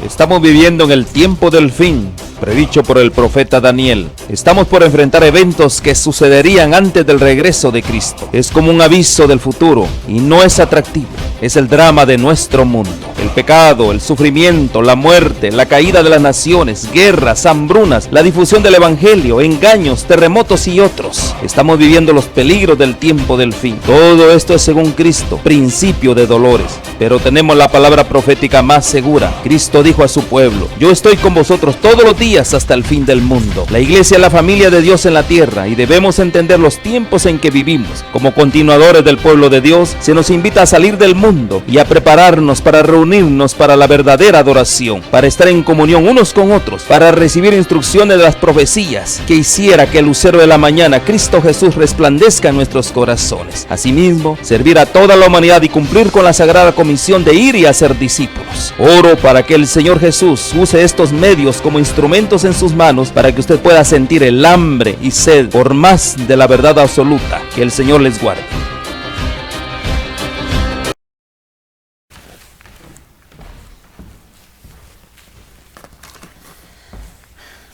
Estamos viviendo en el tiempo del fin, predicho por el profeta Daniel. Estamos por enfrentar eventos que sucederían antes del regreso de Cristo. Es como un aviso del futuro y no es atractivo. Es el drama de nuestro mundo. El pecado, el sufrimiento, la muerte, la caída de las naciones, guerras, hambrunas, la difusión del evangelio, engaños, terremotos y otros. Estamos viviendo los peligros del tiempo del fin. Todo esto es según Cristo, principio de dolores. Pero tenemos la palabra profética más segura. Cristo dijo a su pueblo: yo estoy con vosotros todos los días hasta el fin del mundo. La iglesia es la familia de Dios en la tierra y debemos entender los tiempos en que vivimos. Como continuadores del pueblo de Dios, se nos invita a salir del mundo y a prepararnos para reunirnos para la verdadera adoración, para estar en comunión unos con otros, para recibir instrucciones de las profecías que hiciera que el lucero de la mañana, Cristo Jesús, resplandezca en nuestros corazones. Asimismo, servir a toda la humanidad y cumplir con la sagrada comisión de ir y hacer discípulos. Oro para que el Señor Jesús use estos medios como instrumentos en sus manos para que usted pueda sentir el hambre y sed por más de la verdad absoluta. Que el Señor les guarde.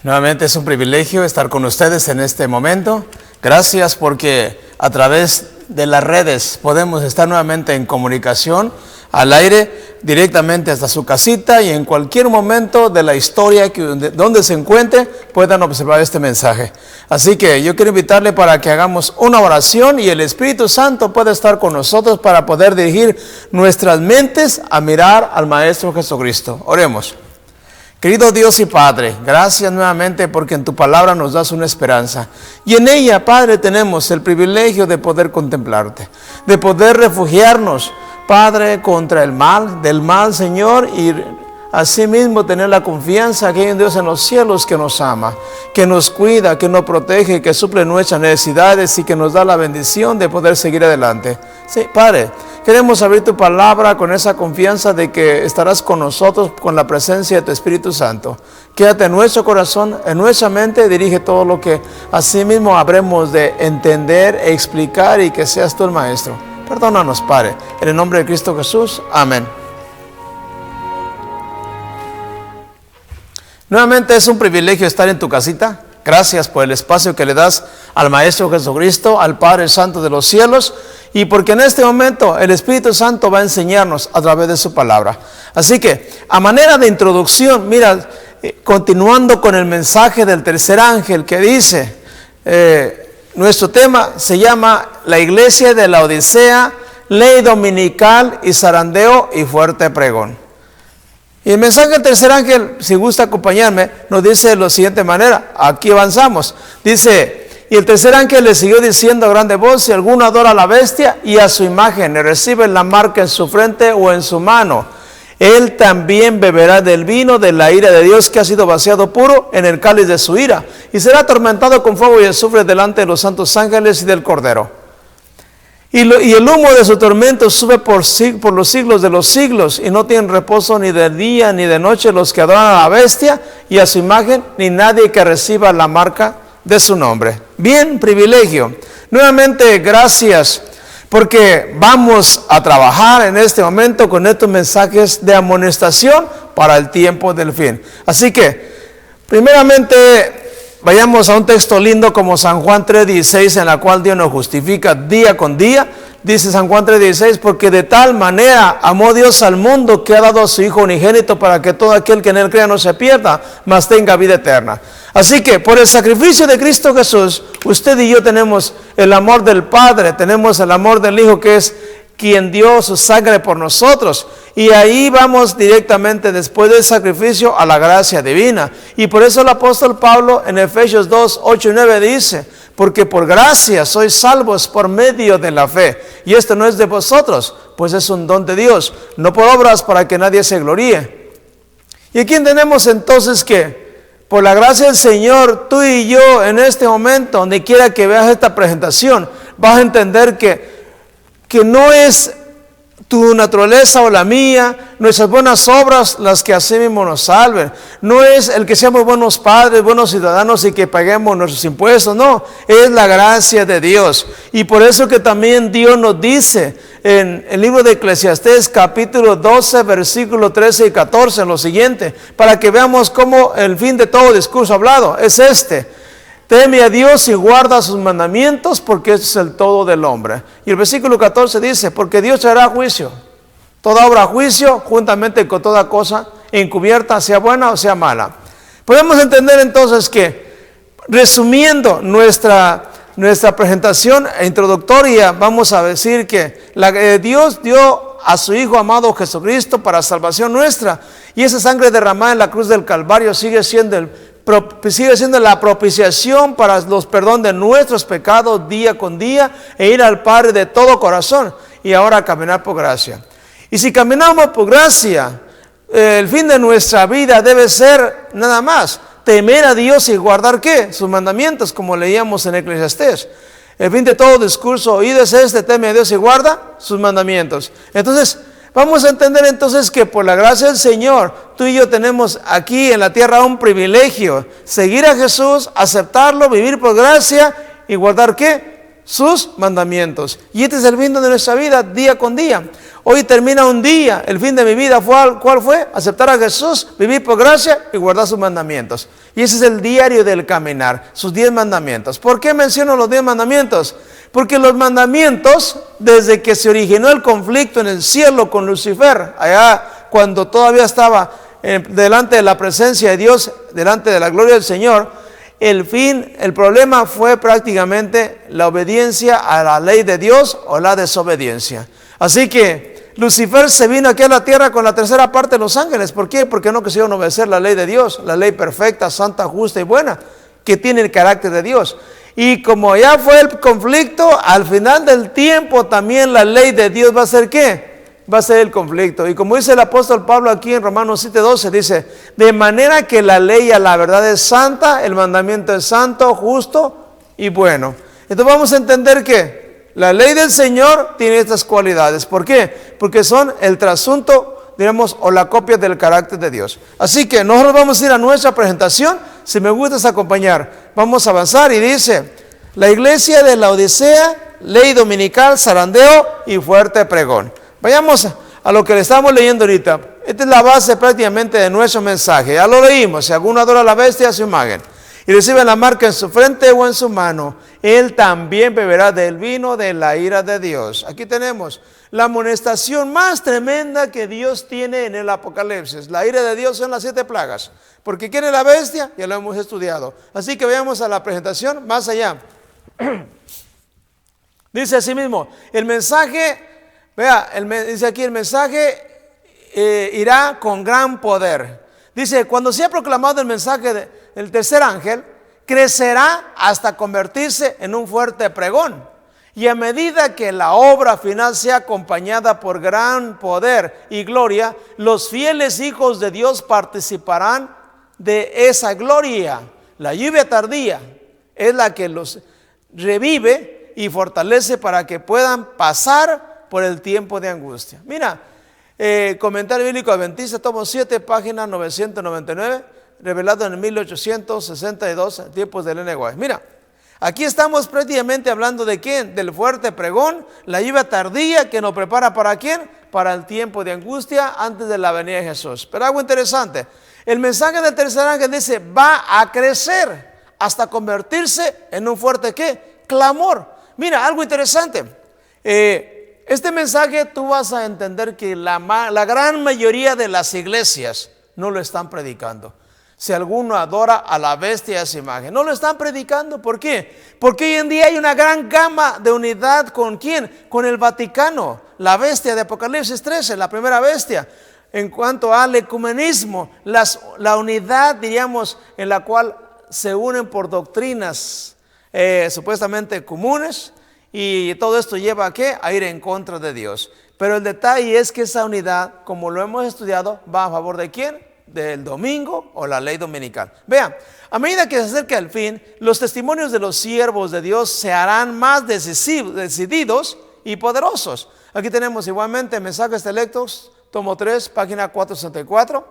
Nuevamente es un privilegio estar con ustedes en este momento. Gracias porque a través de las redes podemos estar nuevamente en comunicación al aire, directamente hasta su casita, y en cualquier momento de la historia donde se encuentre puedan observar este mensaje. Así que yo quiero invitarle para que hagamos una oración y el Espíritu Santo pueda estar con nosotros para poder dirigir nuestras mentes a mirar al Maestro Jesucristo. Oremos. Querido Dios y Padre, gracias nuevamente porque en tu palabra nos das una esperanza. Y en ella, Padre, tenemos el privilegio de poder contemplarte, de poder refugiarnos, Padre, contra el mal, del mal, Señor, y asimismo tener la confianza que hay un Dios en los cielos que nos ama, que nos cuida, que nos protege, que suple nuestras necesidades y que nos da la bendición de poder seguir adelante. Sí, Padre, queremos abrir tu palabra con esa confianza de que estarás con nosotros con la presencia de tu Espíritu Santo. Quédate en nuestro corazón, en nuestra mente, dirige todo lo que asimismo habremos de entender e explicar, y que seas tú el Maestro. Perdónanos, Padre, en el nombre de Cristo Jesús. Amén. Nuevamente es un privilegio estar en tu casita. Gracias por el espacio que le das al Maestro Jesucristo, al Padre Santo de los cielos, y porque en este momento el Espíritu Santo va a enseñarnos a través de su palabra. Así que, a manera de introducción, mira, continuando con el mensaje del tercer ángel que dice, nuestro tema se llama La Iglesia de la Odisea, Ley Dominical y Zarandeo y Fuerte Pregón. Y el mensaje del tercer ángel, si gusta acompañarme, nos dice de la siguiente manera. Aquí avanzamos. Dice: y el tercer ángel le siguió diciendo a grande voz: si alguno adora a la bestia y a su imagen, le recibe la marca en su frente o en su mano, él también beberá del vino de la ira de Dios, que ha sido vaciado puro en el cáliz de su ira, y será atormentado con fuego y azufre delante de los santos ángeles y del Cordero. Y el humo de su tormento sube por los siglos de los siglos, y no tienen reposo ni de día ni de noche los que adoran a la bestia y a su imagen, ni nadie que reciba la marca de su nombre. Bien, privilegio. Nuevamente, gracias, porque vamos a trabajar en este momento con estos mensajes de amonestación para el tiempo del fin. Así que, primeramente, vayamos a un texto lindo como San Juan 3:16, en la cual Dios nos justifica día con día. Dice San Juan 3:16: porque de tal manera amó Dios al mundo, que ha dado a su Hijo unigénito, para que todo aquel que en él crea no se pierda, mas tenga vida eterna. Así que por el sacrificio de Cristo Jesús, usted y yo tenemos el amor del Padre, tenemos el amor del Hijo, que es quien dio su sangre por nosotros. Y ahí vamos directamente, después del sacrificio, a la gracia divina. Y por eso el apóstol Pablo en Efesios 2:8 y 9 dice: porque por gracia sois salvos por medio de la fe. Y esto no es de vosotros, pues es un don de Dios, no por obras, para que nadie se gloríe. Y aquí entendemos entonces que por la gracia del Señor, tú y yo en este momento, donde quiera que veas esta presentación, vas a entender que no es tu naturaleza o la mía, nuestras buenas obras las que así mismo nos salven. No es el que seamos buenos padres, buenos ciudadanos y que paguemos nuestros impuestos, no, es la gracia de Dios. Y por eso que también Dios nos dice en el libro de Eclesiastés capítulo 12 versículo 13 y 14 lo siguiente, para que veamos cómo el fin de todo discurso hablado es este: teme a Dios y guarda sus mandamientos, porque este es el todo del hombre. Y el versículo 14 dice, porque Dios traerá juicio, toda obra a juicio, juntamente con toda cosa encubierta, sea buena o sea mala. Podemos entender entonces que, resumiendo nuestra presentación introductoria, vamos a decir que Dios dio a su Hijo amado Jesucristo para salvación nuestra, y esa sangre derramada en la cruz del Calvario sigue siendo la propiciación para los perdón de nuestros pecados día con día, e ir al Padre de todo corazón, y ahora caminar por gracia. Y si caminamos por gracia, el fin de nuestra vida debe ser nada más temer a Dios y guardar ¿qué? Sus mandamientos, como leíamos en Eclesiastés. El fin de todo discurso oído es este: teme a Dios y guarda sus mandamientos. Entonces vamos a entender entonces que por la gracia del Señor, tú y yo tenemos aquí en la tierra un privilegio: seguir a Jesús, aceptarlo, vivir por gracia y guardar ¿qué? Sus mandamientos. Y este es el fin de nuestra vida día con día. Hoy termina un día, el fin de mi vida, ¿cuál fue? Aceptar a Jesús, vivir por gracia y guardar sus mandamientos. Y ese es el diario del caminar, sus 10 mandamientos. ¿Por qué menciono los 10 mandamientos? Porque los mandamientos, desde que se originó el conflicto en el cielo con Lucifer, allá cuando todavía estaba delante de la presencia de Dios, delante de la gloria del Señor, el problema fue prácticamente la obediencia a la ley de Dios o la desobediencia. Así que Lucifer se vino aquí a la tierra con la tercera parte de los ángeles. ¿Por qué? Porque no quisieron obedecer la ley de Dios, la ley perfecta, santa, justa y buena, que tiene el carácter de Dios. Y como ya fue el conflicto, al final del tiempo también la ley de Dios va a ser ¿qué? Va a ser el conflicto. Y como dice el apóstol Pablo aquí en Romanos 7:12, dice: de manera que la ley a la verdad es santa, el mandamiento es santo, justo y bueno. Entonces vamos a entender que la ley del Señor tiene estas cualidades. ¿Por qué? Porque son el trasunto, digamos, o la copia del carácter de Dios. Así que nosotros vamos a ir a nuestra presentación. Si me gustas acompañar, vamos a avanzar. Y dice: la iglesia de la Odisea, ley dominical, zarandeo y fuerte pregón. Vayamos a lo que le estamos leyendo ahorita. Esta es la base prácticamente de nuestro mensaje. Ya lo leímos: si alguno adora a la bestia, a su imagen, y recibe la marca en su frente o en su mano, él también beberá del vino de la ira de Dios. Aquí tenemos la amonestación más tremenda que Dios tiene en el Apocalipsis. La ira de Dios son las 7 plagas. Porque quiere la bestia, ya lo hemos estudiado. Así que veamos a la presentación más allá. Dice así mismo, el mensaje, dice aquí: el mensaje irá con gran poder. Dice: cuando sea proclamado el mensaje del tercer ángel, crecerá hasta convertirse en un fuerte pregón. Y a medida que la obra final sea acompañada por gran poder y gloria, los fieles hijos de Dios participarán de esa gloria. La lluvia tardía es la que los revive y fortalece para que puedan pasar por el tiempo de angustia. Mira, Comentario Bíblico Adventista, tomo 7, página 999, revelado en 1862, tiempos de Ellen White. Mira, aquí estamos prácticamente hablando de ¿quién? Del fuerte pregón, la lluvia tardía que nos prepara ¿para quién? Para el tiempo de angustia antes de la venida de Jesús. Pero algo interesante, el mensaje del tercer ángel dice: va a crecer hasta convertirse en un fuerte ¿qué? Clamor. Mira, algo interesante. Este mensaje tú vas a entender que la gran mayoría de las iglesias no lo están predicando. Si alguno adora a la bestia, a esa imagen, no lo están predicando. ¿Por qué? Porque hoy en día hay una gran gama de unidad. ¿Con quién? Con el Vaticano, la bestia de Apocalipsis 13, la primera bestia. En cuanto al ecumenismo, la unidad, diríamos, en la cual se unen por doctrinas supuestamente comunes, y todo esto lleva ¿a qué? A ir en contra de Dios. Pero el detalle es que esa unidad, como lo hemos estudiado, va a favor ¿de quién? Del domingo o la ley dominical. Vean, a medida que se acerca el fin, los testimonios de los siervos de Dios se harán más decididos y poderosos. Aquí tenemos igualmente mensajes selectos, tomo 3, página 464.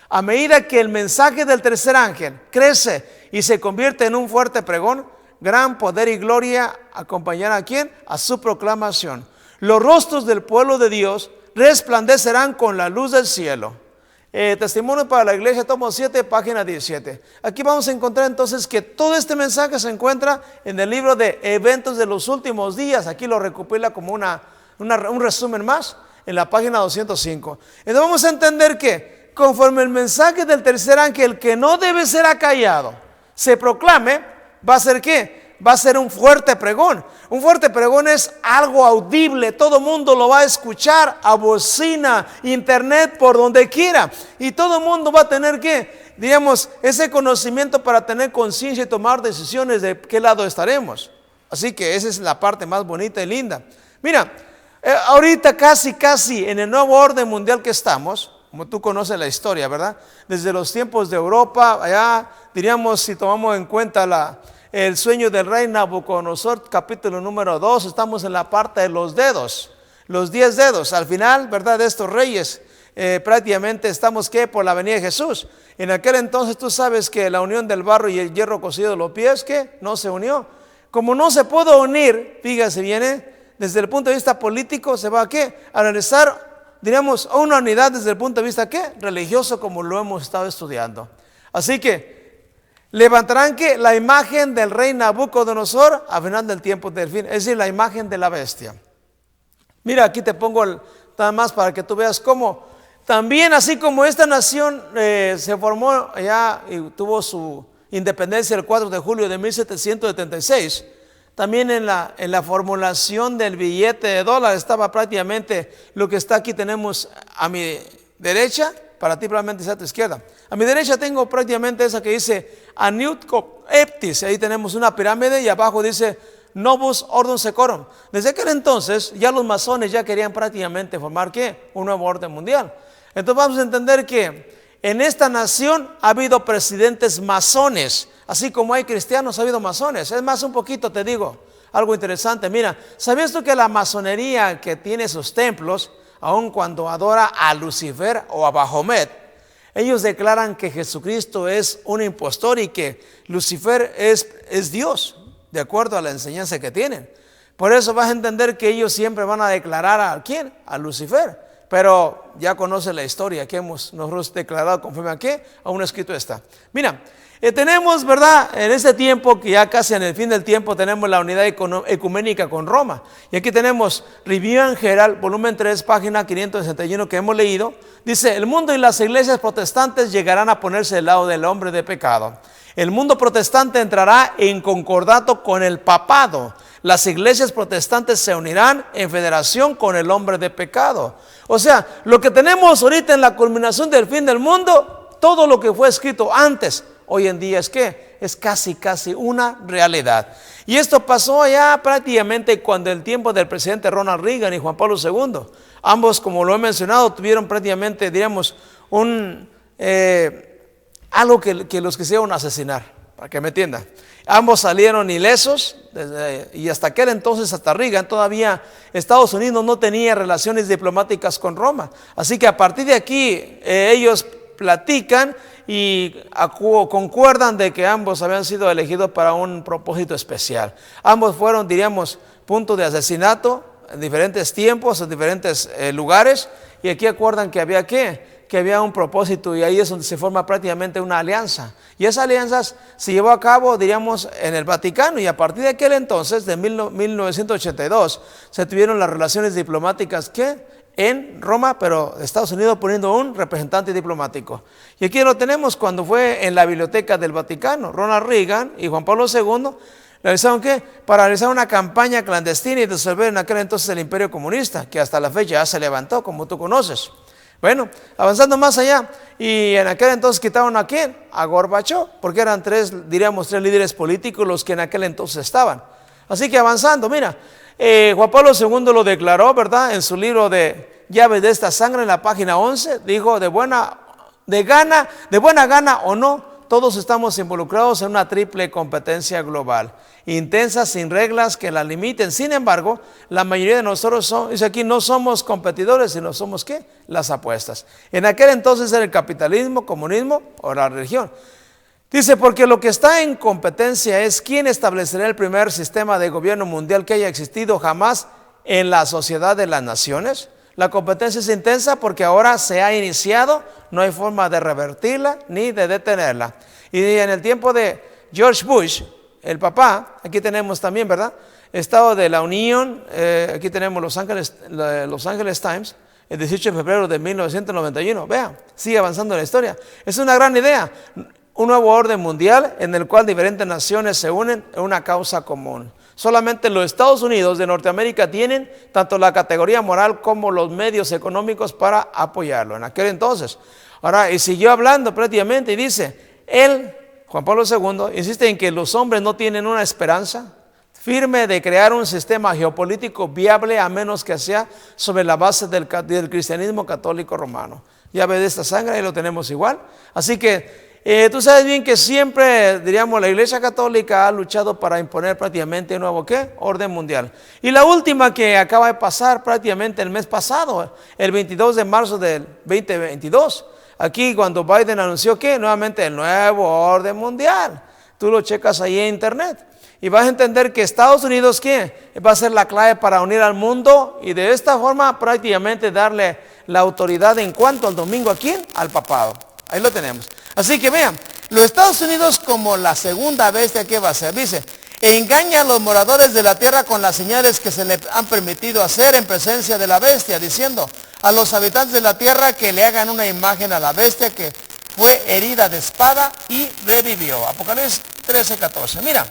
A medida que el mensaje del tercer ángel crece y se convierte en un fuerte pregón, gran poder y gloria acompañarán ¿a quién? A su proclamación. Los rostros del pueblo de Dios resplandecerán con la luz del cielo. Testimonio para la iglesia, tomo 7, página 17. Aquí vamos a encontrar entonces que todo este mensaje se encuentra en el libro de eventos de los últimos días. Aquí lo recopila como un resumen más en la página 205. Entonces vamos a entender que conforme el mensaje del tercer ángel, que no debe ser acallado, se proclame, va a ser ¿qué? Va a ser un fuerte pregón. Un fuerte pregón es algo audible, todo mundo lo va a escuchar, a bocina, internet, por donde quiera. Y todo mundo va a tener que, digamos, ese conocimiento para tener conciencia y tomar decisiones de qué lado estaremos. Así que esa es la parte más bonita y linda. Mira, ahorita casi en el nuevo orden mundial que estamos, como tú conoces la historia, ¿verdad? Desde los tiempos de Europa, allá, diríamos, si tomamos en cuenta el sueño del rey Nabucodonosor, capítulo número 2, estamos en la parte de los dedos, los 10 dedos. Al final, ¿verdad? De estos reyes, prácticamente estamos ¿qué? Por la venida de Jesús. En aquel entonces tú sabes que la unión del barro y el hierro cocido de los pies, ¿qué? No se unió. Como no se pudo unir, fíjese bien, desde el punto de vista político se va a ¿qué? A realizar, diríamos, una unidad desde el punto de vista ¿qué? Religioso, como lo hemos estado estudiando. Así que levantarán que la imagen del rey Nabucodonosor al final del tiempo del fin, es decir, la imagen de la bestia. Mira, aquí te pongo nada más para que tú veas cómo también, así como esta nación se formó allá y tuvo su independencia el 4 de julio de 1776, también en la formulación del billete de dólar estaba prácticamente lo que está aquí. Tenemos a mi derecha, para ti probablemente sea a tu izquierda. A mi derecha tengo prácticamente esa que dice Anut Eptis. Ahí tenemos una pirámide y abajo dice Novus Ordum Seclorum. Desde aquel entonces ya los masones ya querían prácticamente formar ¿qué? Un nuevo orden mundial. Entonces vamos a entender que en esta nación ha habido presidentes masones, así como hay cristianos ha habido masones. Es más, un poquito te digo algo interesante. Mira, ¿sabías tú que la masonería que tiene sus templos, aun cuando adora a Lucifer o a Bahomet, ellos declaran que Jesucristo es un impostor y que Lucifer es Dios, de acuerdo a la enseñanza que tienen? Por eso vas a entender que ellos siempre van a declarar ¿a quién? A Lucifer. Pero ya conoce la historia que hemos nosotros declarado conforme a qué, aún escrito está. Mira, tenemos, ¿verdad? En este tiempo, que ya casi en el fin del tiempo, tenemos la unidad ecuménica con Roma. Y aquí tenemos Review en General, volumen 3, página 561, que hemos leído. Dice, el mundo y las iglesias protestantes llegarán a ponerse del lado del hombre de pecado. El mundo protestante entrará en concordato con el papado. Las iglesias protestantes se unirán en federación con el hombre de pecado. O sea, lo que tenemos ahorita en la culminación del fin del mundo, todo lo que fue escrito antes, hoy en día es que es casi una realidad. Y esto pasó ya prácticamente cuando el tiempo del presidente Ronald Reagan y Juan Pablo II. Ambos, como lo he mencionado, tuvieron prácticamente, diríamos, algo que los quisieron asesinar, para que me entiendan. Ambos salieron ilesos y hasta aquel entonces, hasta Reagan, todavía Estados Unidos no tenía relaciones diplomáticas con Roma. Así que a partir de aquí ellos platican y concuerdan de que ambos habían sido elegidos para un propósito especial. Ambos fueron, diríamos, puntos de asesinato en diferentes tiempos, en diferentes lugares, y aquí acuerdan que había ¿qué? Que había un propósito, y ahí es donde se forma prácticamente una alianza. Y esa alianza se llevó a cabo, diríamos, en el Vaticano, y a partir de aquel entonces, de 1982, se tuvieron las relaciones diplomáticas que en Roma, pero Estados Unidos poniendo un representante diplomático. Y aquí lo tenemos cuando fue en la biblioteca del Vaticano. Ronald Reagan y Juan Pablo II realizaron ¿qué? Para realizar una campaña clandestina y disolver en aquel entonces el imperio comunista, que hasta la fecha ya se levantó, como tú conoces. Bueno, avanzando más allá, y en aquel entonces quitaron ¿a quién? A Gorbachev, porque eran tres líderes políticos los que en aquel entonces estaban. Así que avanzando, mira, Juan Pablo II lo declaró, ¿verdad? En su libro de Llaves de esta sangre, en la página 11, dijo, de buena gana o no, todos estamos involucrados en una triple competencia global, intensa, sin reglas que la limiten. Sin embargo, la mayoría de nosotros dice aquí, no somos competidores, sino somos ¿qué? Las apuestas. En aquel entonces era el capitalismo, comunismo o la religión. Dice, porque lo que está en competencia es quién establecerá el primer sistema de gobierno mundial que haya existido jamás en la sociedad de las naciones. La competencia es intensa porque ahora se ha iniciado, no hay forma de revertirla ni de detenerla. Y en el tiempo de George Bush, el papá, aquí tenemos también, ¿verdad? Estado de la Unión, aquí tenemos Los Angeles Times, el 18 de febrero de 1991. Vean, sigue avanzando la historia. Es una gran idea. Un nuevo orden mundial en el cual diferentes naciones se unen en una causa común. Solamente los Estados Unidos de Norteamérica tienen tanto la categoría moral como los medios económicos para apoyarlo en aquel entonces. Ahora, y siguió hablando prácticamente y dice, él, Juan Pablo II, insiste en que los hombres no tienen una esperanza firme de crear un sistema geopolítico viable a menos que sea sobre la base del cristianismo católico romano. Ya ves, de esta sangre, ahí lo tenemos igual. Así que tú sabes bien que siempre, diríamos, la Iglesia Católica ha luchado para imponer prácticamente un nuevo ¿qué? Orden mundial. Y la última que acaba de pasar prácticamente el mes pasado, el 22 de marzo del 2022, aquí cuando Biden anunció que nuevamente el nuevo orden mundial. Tú lo checas ahí en internet y vas a entender que Estados Unidos ¿qué? Va a ser la clave para unir al mundo y de esta forma prácticamente darle la autoridad en cuanto al domingo ¿a quién? Al papado. Ahí lo tenemos. Así que vean, los Estados Unidos como la segunda bestia, ¿qué va a hacer? Dice, engaña a los moradores de la tierra con las señales que se le han permitido hacer en presencia de la bestia, diciendo a los habitantes de la tierra que le hagan una imagen a la bestia que fue herida de espada y revivió. Apocalipsis 13:14. Mira,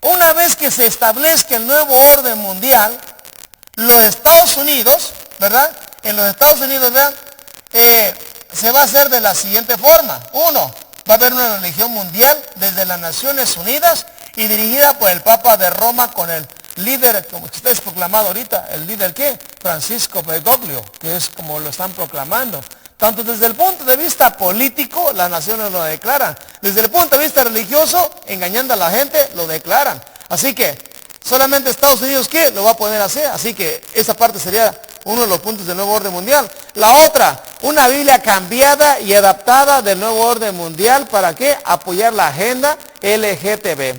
una vez que se establezca el nuevo orden mundial, los Estados Unidos, ¿verdad? En los Estados Unidos, vean, se va a hacer de la siguiente forma. Uno, va a haber una religión mundial desde las Naciones Unidas y dirigida por el Papa de Roma con el líder, como está proclamado ahorita, el líder ¿qué? Francisco Bergoglio, que es como lo están proclamando. Tanto desde el punto de vista político, las naciones lo declaran. Desde el punto de vista religioso, engañando a la gente, lo declaran. Así que, solamente Estados Unidos ¿qué? Lo va a poder hacer. Así que esa parte sería uno de los puntos del nuevo orden mundial. La otra, una Biblia cambiada y adaptada del nuevo orden mundial. ¿Para qué? Apoyar la agenda LGTB.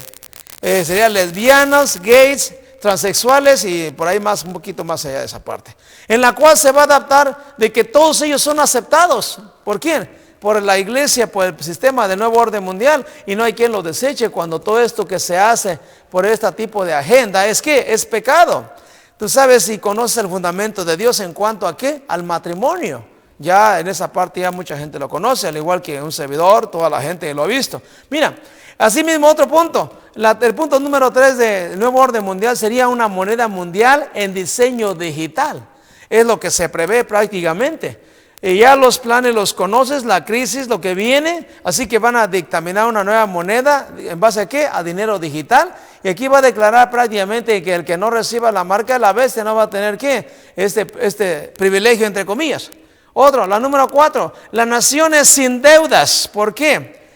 Serían lesbianas, gays, transexuales y por ahí más, un poquito más allá de esa parte. En la cual se va a adaptar de que todos ellos son aceptados. ¿Por quién? Por la iglesia, por el sistema del nuevo orden mundial, y no hay quien lo deseche cuando todo esto que se hace por este tipo de agenda es ¿qué? Es pecado. Tú sabes y conoces el fundamento de Dios en cuanto a ¿qué? Al matrimonio. Ya en esa parte ya mucha gente lo conoce, al igual que un servidor, toda la gente lo ha visto. Mira, asimismo otro punto, el punto número 3 del nuevo orden mundial sería una moneda mundial en diseño digital. Es lo que se prevé prácticamente. Y ya los planes los conoces, la crisis, lo que viene, así que van a dictaminar una nueva moneda, ¿en base a qué? A dinero digital. Y aquí va a declarar prácticamente que el que no reciba la marca de la bestia no va a tener ¿qué? Este privilegio entre comillas. Otro, la número 4, las naciones sin deudas. ¿Por qué?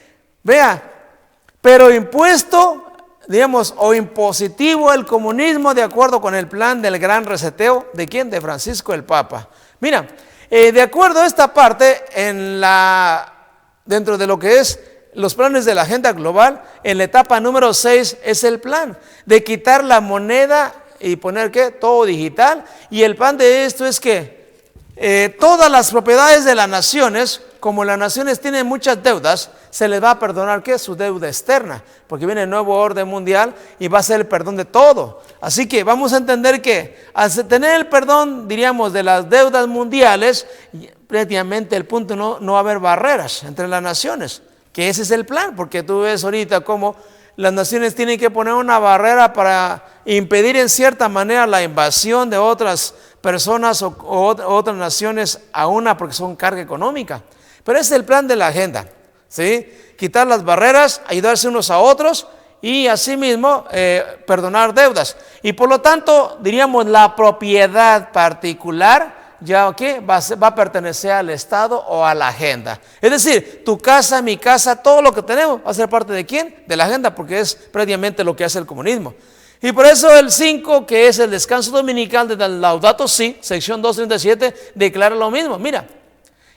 Vea, pero impuesto, digamos, o impositivo el comunismo de acuerdo con el plan del gran reseteo, ¿de quién? De Francisco el Papa. Mira, de acuerdo a esta parte, dentro de lo que es los planes de la agenda global, en la etapa número 6 es el plan de quitar la moneda y poner ¿qué? Todo digital. Y el plan de esto es que todas las propiedades de las naciones, como las naciones tienen muchas deudas, se les va a perdonar ¿qué? Su deuda externa, porque viene el nuevo orden mundial y va a ser el perdón de todo. Así que vamos a entender que al tener el perdón, diríamos, de las deudas mundiales, prácticamente el punto no va a haber barreras entre las naciones, que ese es el plan, porque tú ves ahorita cómo las naciones tienen que poner una barrera para impedir en cierta manera la invasión de otras personas o otras naciones a una porque son carga económica. Pero ese es el plan de la agenda, ¿sí? Quitar las barreras, ayudarse unos a otros y asimismo perdonar deudas. Y por lo tanto, diríamos, la propiedad particular ya ¿qué? Va a pertenecer al Estado o a la agenda. Es decir, tu casa, mi casa, todo lo que tenemos va a ser parte ¿de quién? De la agenda, porque es previamente lo que hace el comunismo. Y por eso el 5, que es el descanso dominical de Laudato Si, sección 237, declara lo mismo. Mira,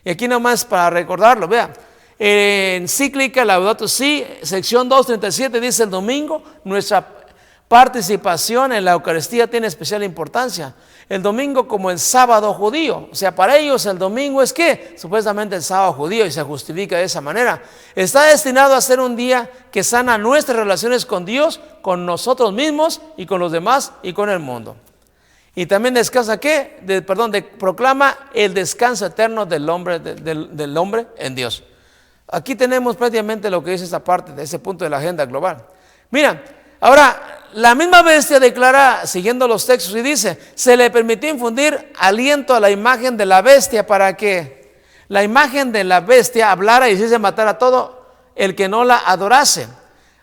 y aquí nomás para recordarlo, vea. Encíclica Laudato Si, sección 237, dice: el domingo nuestra participación en la Eucaristía tiene especial importancia. El domingo como el sábado judío, o sea, para ellos el domingo es ¿qué? Supuestamente el sábado judío, y se justifica de esa manera. Está destinado a ser un día que sana nuestras relaciones con Dios, con nosotros mismos y con los demás y con el mundo. Y también descansa ¿qué? Proclama el descanso eterno del hombre en Dios. Aquí tenemos prácticamente lo que dice esta parte de ese punto de la agenda global. Mira, ahora la misma bestia declara, siguiendo los textos, y dice: se le permitió infundir aliento a la imagen de la bestia para que la imagen de la bestia hablara y hiciese matar a todo el que no la adorase.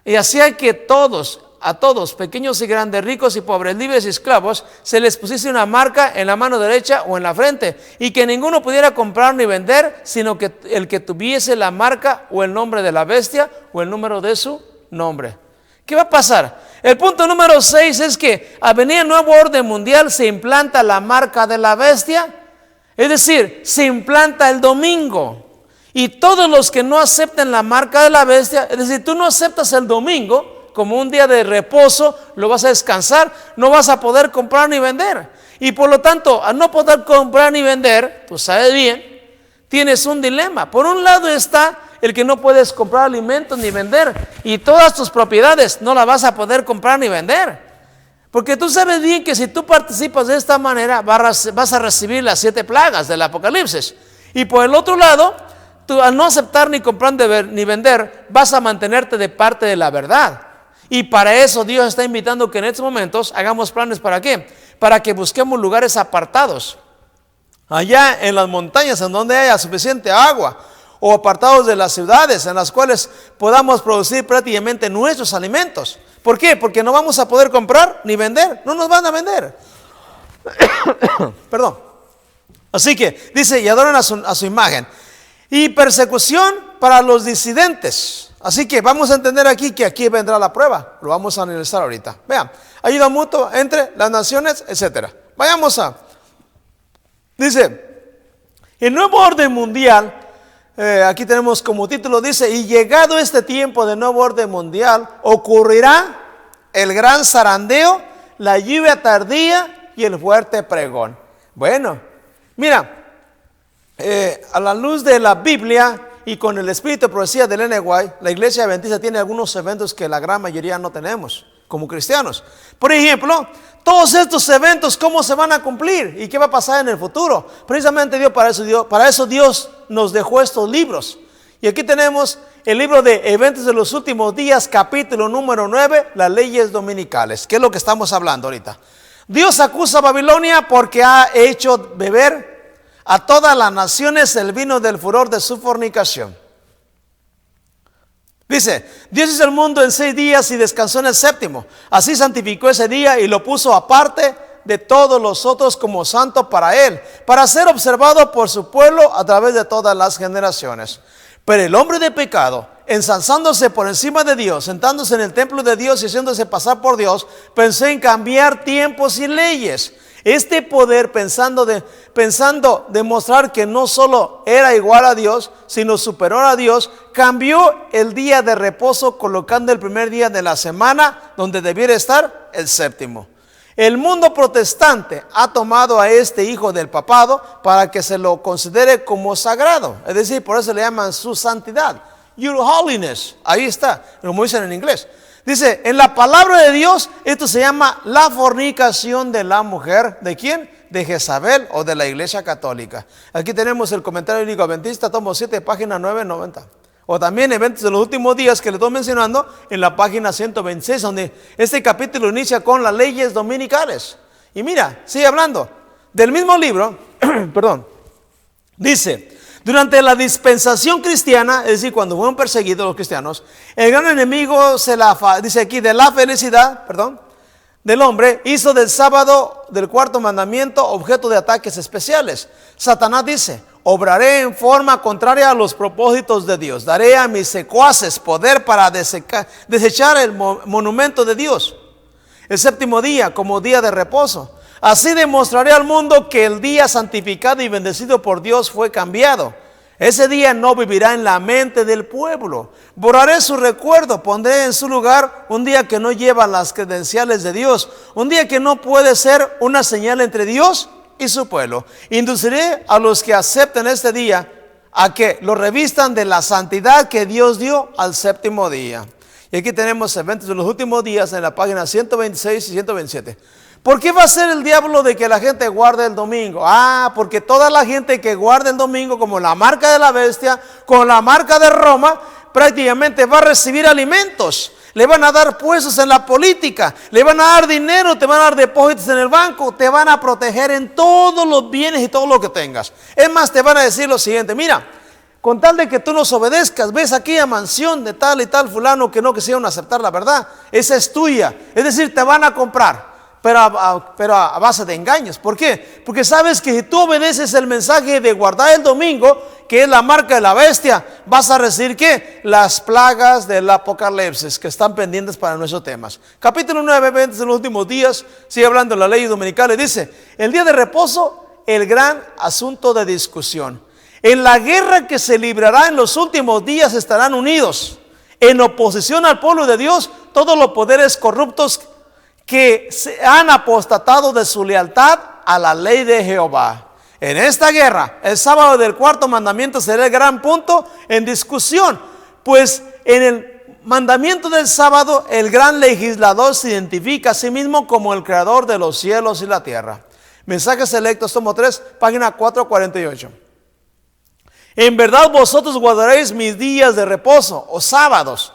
Y hacía que a todos, pequeños y grandes, ricos y pobres, libres y esclavos, se les pusiese una marca en la mano derecha o en la frente, y que ninguno pudiera comprar ni vender, sino que el que tuviese la marca o el nombre de la bestia o el número de su nombre. ¿Qué va a pasar? El punto número 6 es que a venir el nuevo orden mundial se implanta la marca de la bestia, es decir, se implanta el domingo. Y todos los que no acepten la marca de la bestia, es decir, tú no aceptas el domingo como un día de reposo, lo vas a descansar, no vas a poder comprar ni vender. Y por lo tanto, al no poder comprar ni vender, tú sabes bien, tienes un dilema. Por un lado está el que no puedes comprar alimentos ni vender, y todas tus propiedades no las vas a poder comprar ni vender, porque tú sabes bien que si tú participas de esta manera vas a recibir las 7 plagas del Apocalipsis. Y por el otro lado, tú al no aceptar ni comprar ni vender, vas a mantenerte de parte de la verdad. Y para eso Dios está invitando que en estos momentos hagamos planes. ¿Para qué? Para que busquemos lugares apartados, allá en las montañas en donde haya suficiente agua, o apartados de las ciudades en las cuales podamos producir prácticamente nuestros alimentos. ¿Por qué? Porque no vamos a poder comprar ni vender, no nos van a vender. Perdón. Así que dice: y adoran a su imagen. Y persecución para los disidentes. Así que vamos a entender aquí que aquí vendrá la prueba. Lo vamos a analizar ahorita. Vean, ayuda mutua entre las naciones, etcétera. Dice, el nuevo orden mundial. Aquí tenemos como título, dice: y llegado este tiempo de nuevo orden mundial, ocurrirá el gran zarandeo, la lluvia tardía y el fuerte pregón. Bueno, mira, a la luz de la Biblia y con el espíritu de profecía del Ellen White, la iglesia adventista tiene algunos eventos que la gran mayoría no tenemos como cristianos. Por ejemplo, todos estos eventos, ¿cómo se van a cumplir? ¿Y qué va a pasar en el futuro? Precisamente para eso Dios nos dejó estos libros. Y aquí tenemos el libro de Eventos de los Últimos Días, capítulo número 9, las leyes dominicales, que es lo que estamos hablando ahorita. Dios acusa a Babilonia porque ha hecho beber a todas las naciones el vino del furor de su fornicación. Dice: Dios hizo el mundo en 6 días y descansó en el 7º. Así santificó ese día y lo puso aparte de todos los otros como santo para él, para ser observado por su pueblo a través de todas las generaciones. Pero el hombre de pecado, ensalzándose por encima de Dios, sentándose en el templo de Dios y haciéndose pasar por Dios, pensó en cambiar tiempos y leyes. Este poder, pensando demostrar que no solo era igual a Dios, sino superior a Dios, cambió el día de reposo, colocando el primer día de la semana donde debiera estar el 7º. El mundo protestante ha tomado a este hijo del papado para que se lo considere como sagrado. Es decir, por eso le llaman su santidad. Your holiness. Ahí está, como dicen en inglés. Dice, en la palabra de Dios, esto se llama la fornicación de la mujer. ¿De quién? De Jezabel o de la iglesia católica. Aquí tenemos el comentario bíblico adventista, tomo 7, página 990. O también eventos de los últimos días que le estoy mencionando en la página 126, donde este capítulo inicia con las leyes dominicales. Y mira, sigue hablando del mismo libro, perdón, dice: durante la dispensación cristiana, es decir, cuando fueron perseguidos los cristianos, el gran enemigo dice aquí, de la felicidad, del hombre, hizo del sábado del cuarto mandamiento objeto de ataques especiales. Satanás dice: obraré en forma contraria a los propósitos de Dios. Daré a mis secuaces poder para desechar el monumento de Dios. El séptimo día como día de reposo. Así demostraré al mundo que el día santificado y bendecido por Dios fue cambiado. Ese día no vivirá en la mente del pueblo. Borraré su recuerdo, pondré en su lugar un día que no lleva las credenciales de Dios, un día que no puede ser una señal entre Dios y su pueblo. Induciré a los que acepten este día a que lo revistan de la santidad que Dios dio al séptimo día. Y aquí tenemos eventos de los últimos días en la página 126 y 127. ¿Por qué va a ser el diablo de que la gente guarde el domingo? Porque toda la gente que guarda el domingo como la marca de la bestia, con la marca de Roma, prácticamente va a recibir alimentos. Le van a dar puestos en la política, le van a dar dinero, te van a dar depósitos en el banco, te van a proteger en todos los bienes y todo lo que tengas. Es más, te van a decir lo siguiente: mira, con tal de que tú nos obedezcas, ves aquí a mansión de tal y tal fulano que no quisieron aceptar la verdad, esa es tuya. Es decir, te van a comprar. Pero a base de engaños. ¿Por qué? Porque sabes que si tú obedeces el mensaje de guardar el domingo, que es la marca de la bestia, vas a recibir ¿qué? Las plagas del Apocalipsis que están pendientes para nuestros temas. Capítulo 9, eventos de los últimos días, sigue hablando de la ley dominical y dice: el día de reposo, el gran asunto de discusión. En la guerra que se librará en los últimos días estarán unidos, en oposición al pueblo de Dios, todos los poderes corruptos que se han apostatado de su lealtad a la ley de Jehová. En esta guerra, el sábado del cuarto mandamiento será el gran punto en discusión, pues en el mandamiento del sábado el gran legislador se identifica a sí mismo como el creador de los cielos y la tierra. Mensajes selectos, tomo 3, página 448. En verdad vosotros guardaréis mis días de reposo o sábados,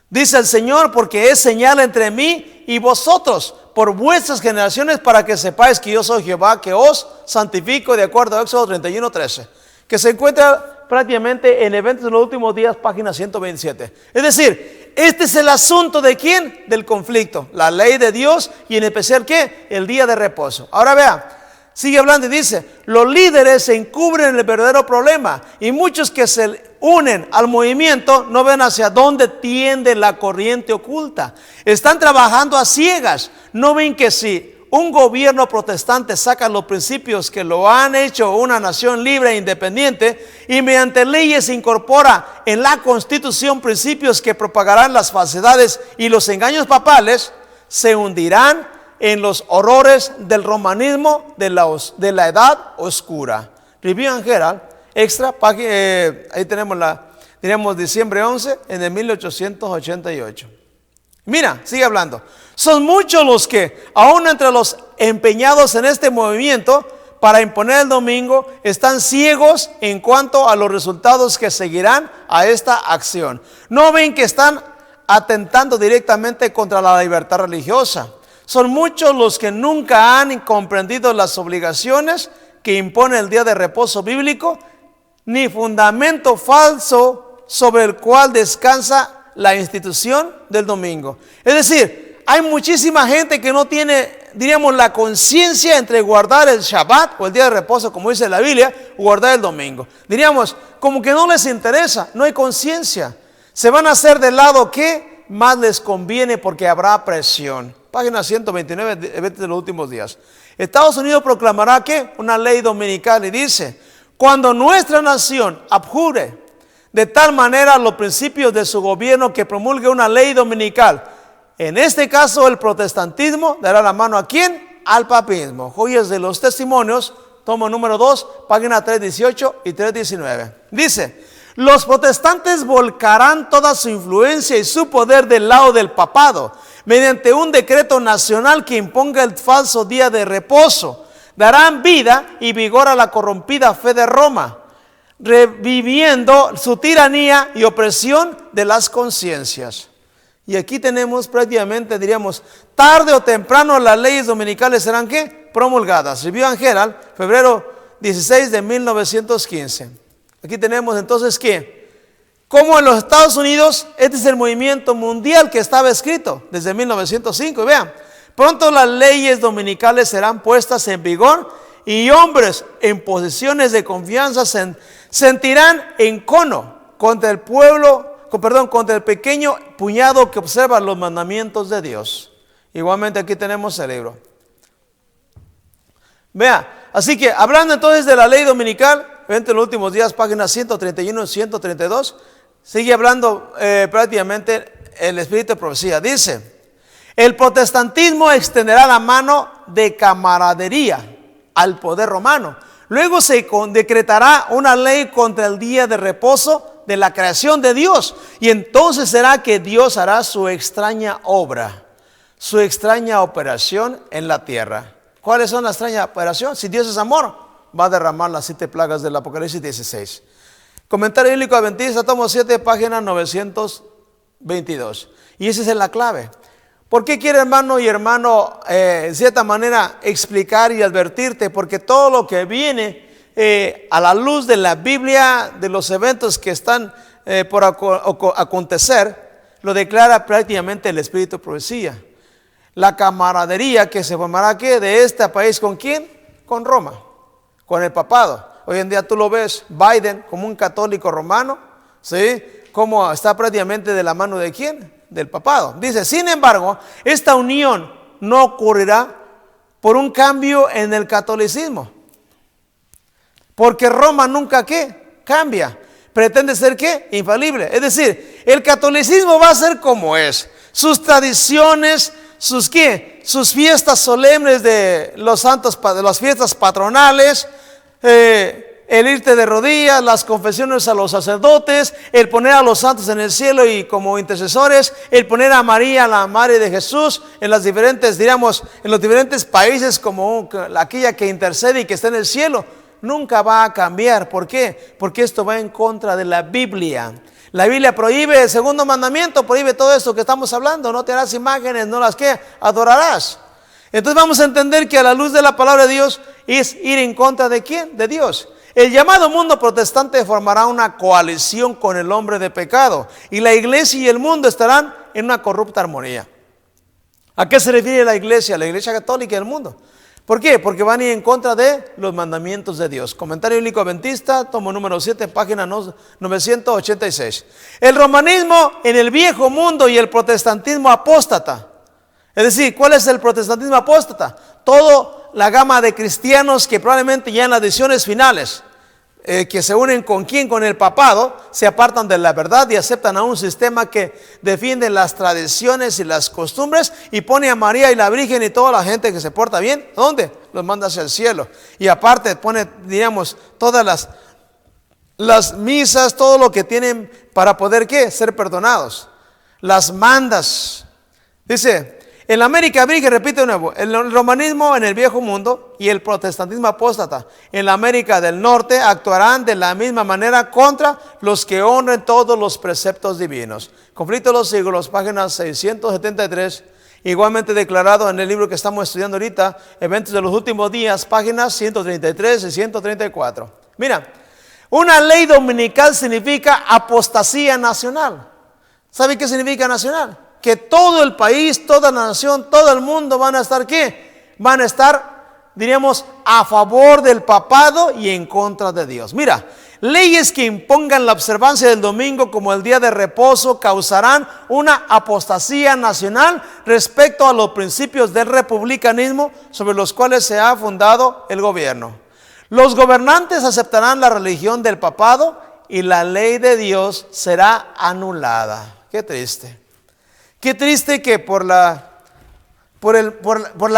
dice el Señor, porque es señal entre mí y vosotros por vuestras generaciones, para que sepáis que yo soy Jehová, que os santifico, de acuerdo a Éxodo 31:13, que se encuentra prácticamente en Eventos de los Últimos Días, página 127. Es decir, este es el asunto de ¿quién? Del conflicto, la ley de Dios y en especial ¿qué? El día de reposo. Ahora vea, sigue hablando y dice: los líderes se encubren el verdadero problema y muchos que se unen al movimiento no ven hacia dónde tiende la corriente oculta. Están trabajando a ciegas. No ven que si un gobierno protestante saca los principios que lo han hecho una nación libre e independiente y mediante leyes incorpora en la Constitución principios que propagarán las falsedades y los engaños papales, se hundirán en los horrores del romanismo de la edad oscura. Review and Herald, extra, ahí tenemos diciembre 11 en el 1888. Mira, sigue hablando. Son muchos los que, aún entre los empeñados en este movimiento para imponer el domingo, están ciegos en cuanto a los resultados que seguirán a esta acción. No ven que están atentando directamente contra la libertad religiosa. Son muchos los que nunca han comprendido las obligaciones que impone el día de reposo bíblico, ni fundamento falso sobre el cual descansa la institución del domingo. Es decir, hay muchísima gente que no tiene, diríamos, la conciencia entre guardar el Shabbat o el día de reposo, como dice la Biblia, o guardar el domingo. Diríamos, como que no les interesa, no hay conciencia. Se van a hacer del lado que más les conviene porque habrá presión. Página 129, eventos de los últimos días. Estados Unidos proclamará ¿qué? Una ley dominical y dice: cuando nuestra nación abjure de tal manera los principios de su gobierno que promulgue una ley dominical, en este caso el protestantismo dará la mano ¿a quién? Al papismo. Joyas de los Testimonios, tomo número 2, página 318 y 319. Dice: los protestantes volcarán toda su influencia y su poder del lado del papado, mediante un decreto nacional que imponga el falso día de reposo. Darán vida y vigor a la corrompida fe de Roma, reviviendo su tiranía y opresión de las conciencias. Y aquí tenemos prácticamente, diríamos, tarde o temprano las leyes dominicales serán ¿qué? Promulgadas. Review and Herald, febrero 16 de 1915. Aquí tenemos entonces ¿qué? Como en los Estados Unidos, este es el movimiento mundial que estaba escrito desde 1905. Y vean, Pronto las leyes dominicales serán puestas en vigor y hombres en posiciones de confianza sentirán encono contra el contra el pequeño puñado que observa los mandamientos de Dios. Igualmente aquí tenemos el libro. Vea, así que hablando entonces de la ley dominical, en los últimos días, páginas 131 y 132, sigue hablando prácticamente el espíritu de profecía. Dice, el protestantismo extenderá la mano de camaradería al poder romano. Luego se decretará una ley contra el día de reposo de la creación de Dios. Y entonces será que Dios hará su extraña obra, su extraña operación en la tierra. ¿Cuáles son las extrañas operaciones? Si Dios es amor, va a derramar las 7 plagas del Apocalipsis 16. Comentario Bíblico Adventista, tomo 7, página 922. Y esa es la clave. ¿Por qué quiere, hermano y hermano, en cierta manera explicar y advertirte? Porque todo lo que viene a la luz de la Biblia, de los eventos que están por acontecer, lo declara prácticamente el espíritu de profecía. La camaradería que se formará aquí de este país, ¿con quién? Con Roma, con el papado. Hoy en día tú lo ves, Biden como un católico romano, ¿sí? Como está prácticamente de la mano de quién? Del papado. Dice, sin embargo, esta unión no ocurrirá por un cambio en el catolicismo. Porque Roma nunca ¿qué? Cambia. Pretende ser ¿qué? Infalible. Es decir, el catolicismo va a ser como es. Sus tradiciones, sus ¿qué? Sus fiestas solemnes de los santos, de las fiestas patronales, el irte de rodillas, las confesiones a los sacerdotes, el poner a los santos en el cielo y como intercesores, el poner a María, la madre de Jesús, en las diferentes, diríamos, en los diferentes países como aquella que intercede y que está en el cielo, nunca va a cambiar. ¿Por qué? Porque esto va en contra de la Biblia. La Biblia prohíbe, el segundo mandamiento prohíbe todo esto que estamos hablando. No te harás imágenes, no las que adorarás. Entonces vamos a entender que a la luz de la palabra de Dios es ir en contra de ¿quién? De Dios. El llamado mundo protestante formará una coalición con el hombre de pecado y la iglesia y el mundo estarán en una corrupta armonía. ¿A qué se refiere la iglesia? La iglesia católica y el mundo. ¿Por qué? Porque van a ir en contra de los mandamientos de Dios. Comentario Bíblico Adventista, tomo número 7, página 986. El romanismo en el viejo mundo y el protestantismo apóstata. Es decir, ¿cuál es el protestantismo apóstata? Toda la gama de cristianos que probablemente ya en las ediciones finales, que se unen con quién, con el papado, se apartan de la verdad y aceptan a un sistema que defiende las tradiciones y las costumbres y pone a María y la Virgen y toda la gente que se porta bien, ¿dónde? Los manda hacia el cielo. Y aparte pone, digamos, todas las misas, todo lo que tienen para poder, ¿qué? Ser perdonados. Las mandas. Dice, en la América Virgen, repite de nuevo, el romanismo en el viejo mundo y el protestantismo apóstata en la América del Norte actuarán de la misma manera contra los que honren todos los preceptos divinos. Conflicto de los siglos, página 673, igualmente declarado en el libro que estamos estudiando ahorita, Eventos de los Últimos Días, páginas 133 y 134. Mira, una ley dominical significa apostasía nacional. ¿Sabe qué significa nacional? Que todo el país, toda la nación, todo el mundo van a estar ¿qué? Van a estar, diríamos, a favor del papado y en contra de Dios. Mira, leyes que impongan la observancia del domingo como el día de reposo causarán una apostasía nacional respecto a los principios del republicanismo sobre los cuales se ha fundado el gobierno. Los gobernantes aceptarán la religión del papado y la ley de Dios será anulada. Qué triste. Qué triste que por la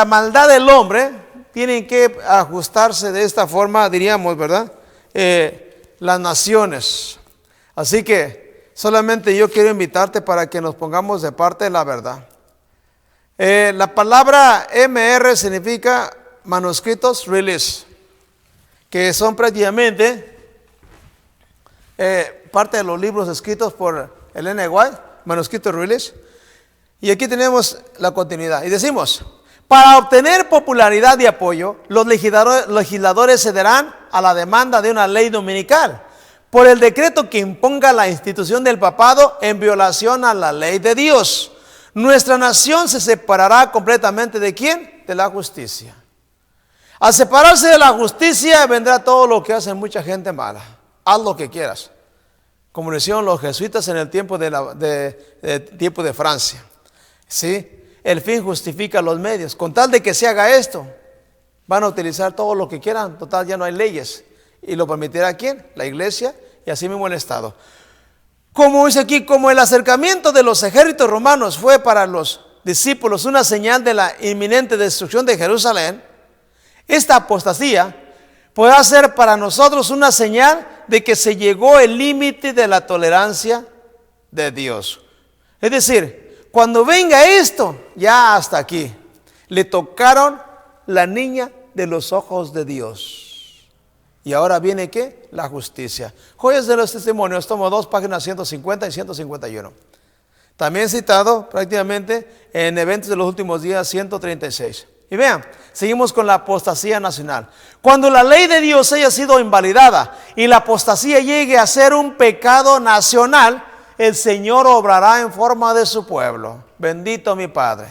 maldad del hombre tienen que ajustarse de esta forma, diríamos, ¿verdad? Las naciones. Así que solamente yo quiero invitarte para que nos pongamos de parte de la verdad. La palabra MR significa manuscritos release, que son prácticamente parte de los libros escritos por el N. White, manuscritos release. Y aquí tenemos la continuidad. Y decimos, para obtener popularidad y apoyo, los legisladores cederán a la demanda de una ley dominical por el decreto que imponga la institución del papado en violación a la ley de Dios. nuestra nación se separará completamente ¿de quién? De la justicia. Al separarse de la justicia vendrá todo lo que hace mucha gente mala. Haz lo que quieras. Como lo hicieron los jesuitas en el tiempo tiempo de Francia. ¿Sí? El fin justifica los medios. Con tal de que se haga esto, van a utilizar todo lo que quieran. Total, ya no hay leyes. ¿Y lo permitirá quién? La iglesia y así mismo el Estado. Como dice aquí, como el acercamiento de los ejércitos romanos fue para los discípulos una señal de la inminente destrucción de Jerusalén, esta apostasía puede ser para nosotros una señal de que se llegó el límite de la tolerancia de Dios. Es decir, cuando venga esto, ya hasta aquí, le tocaron la niña de los ojos de Dios. Y ahora viene ¿qué? La justicia. Joyas de los Testimonios, tomo 2, páginas 150 y 151. También citado prácticamente en Eventos de los Últimos Días 136. Y vean, seguimos con la apostasía nacional. Cuando la ley de Dios haya sido invalidada y la apostasía llegue a ser un pecado nacional, el Señor obrará en forma de su pueblo. Bendito mi Padre,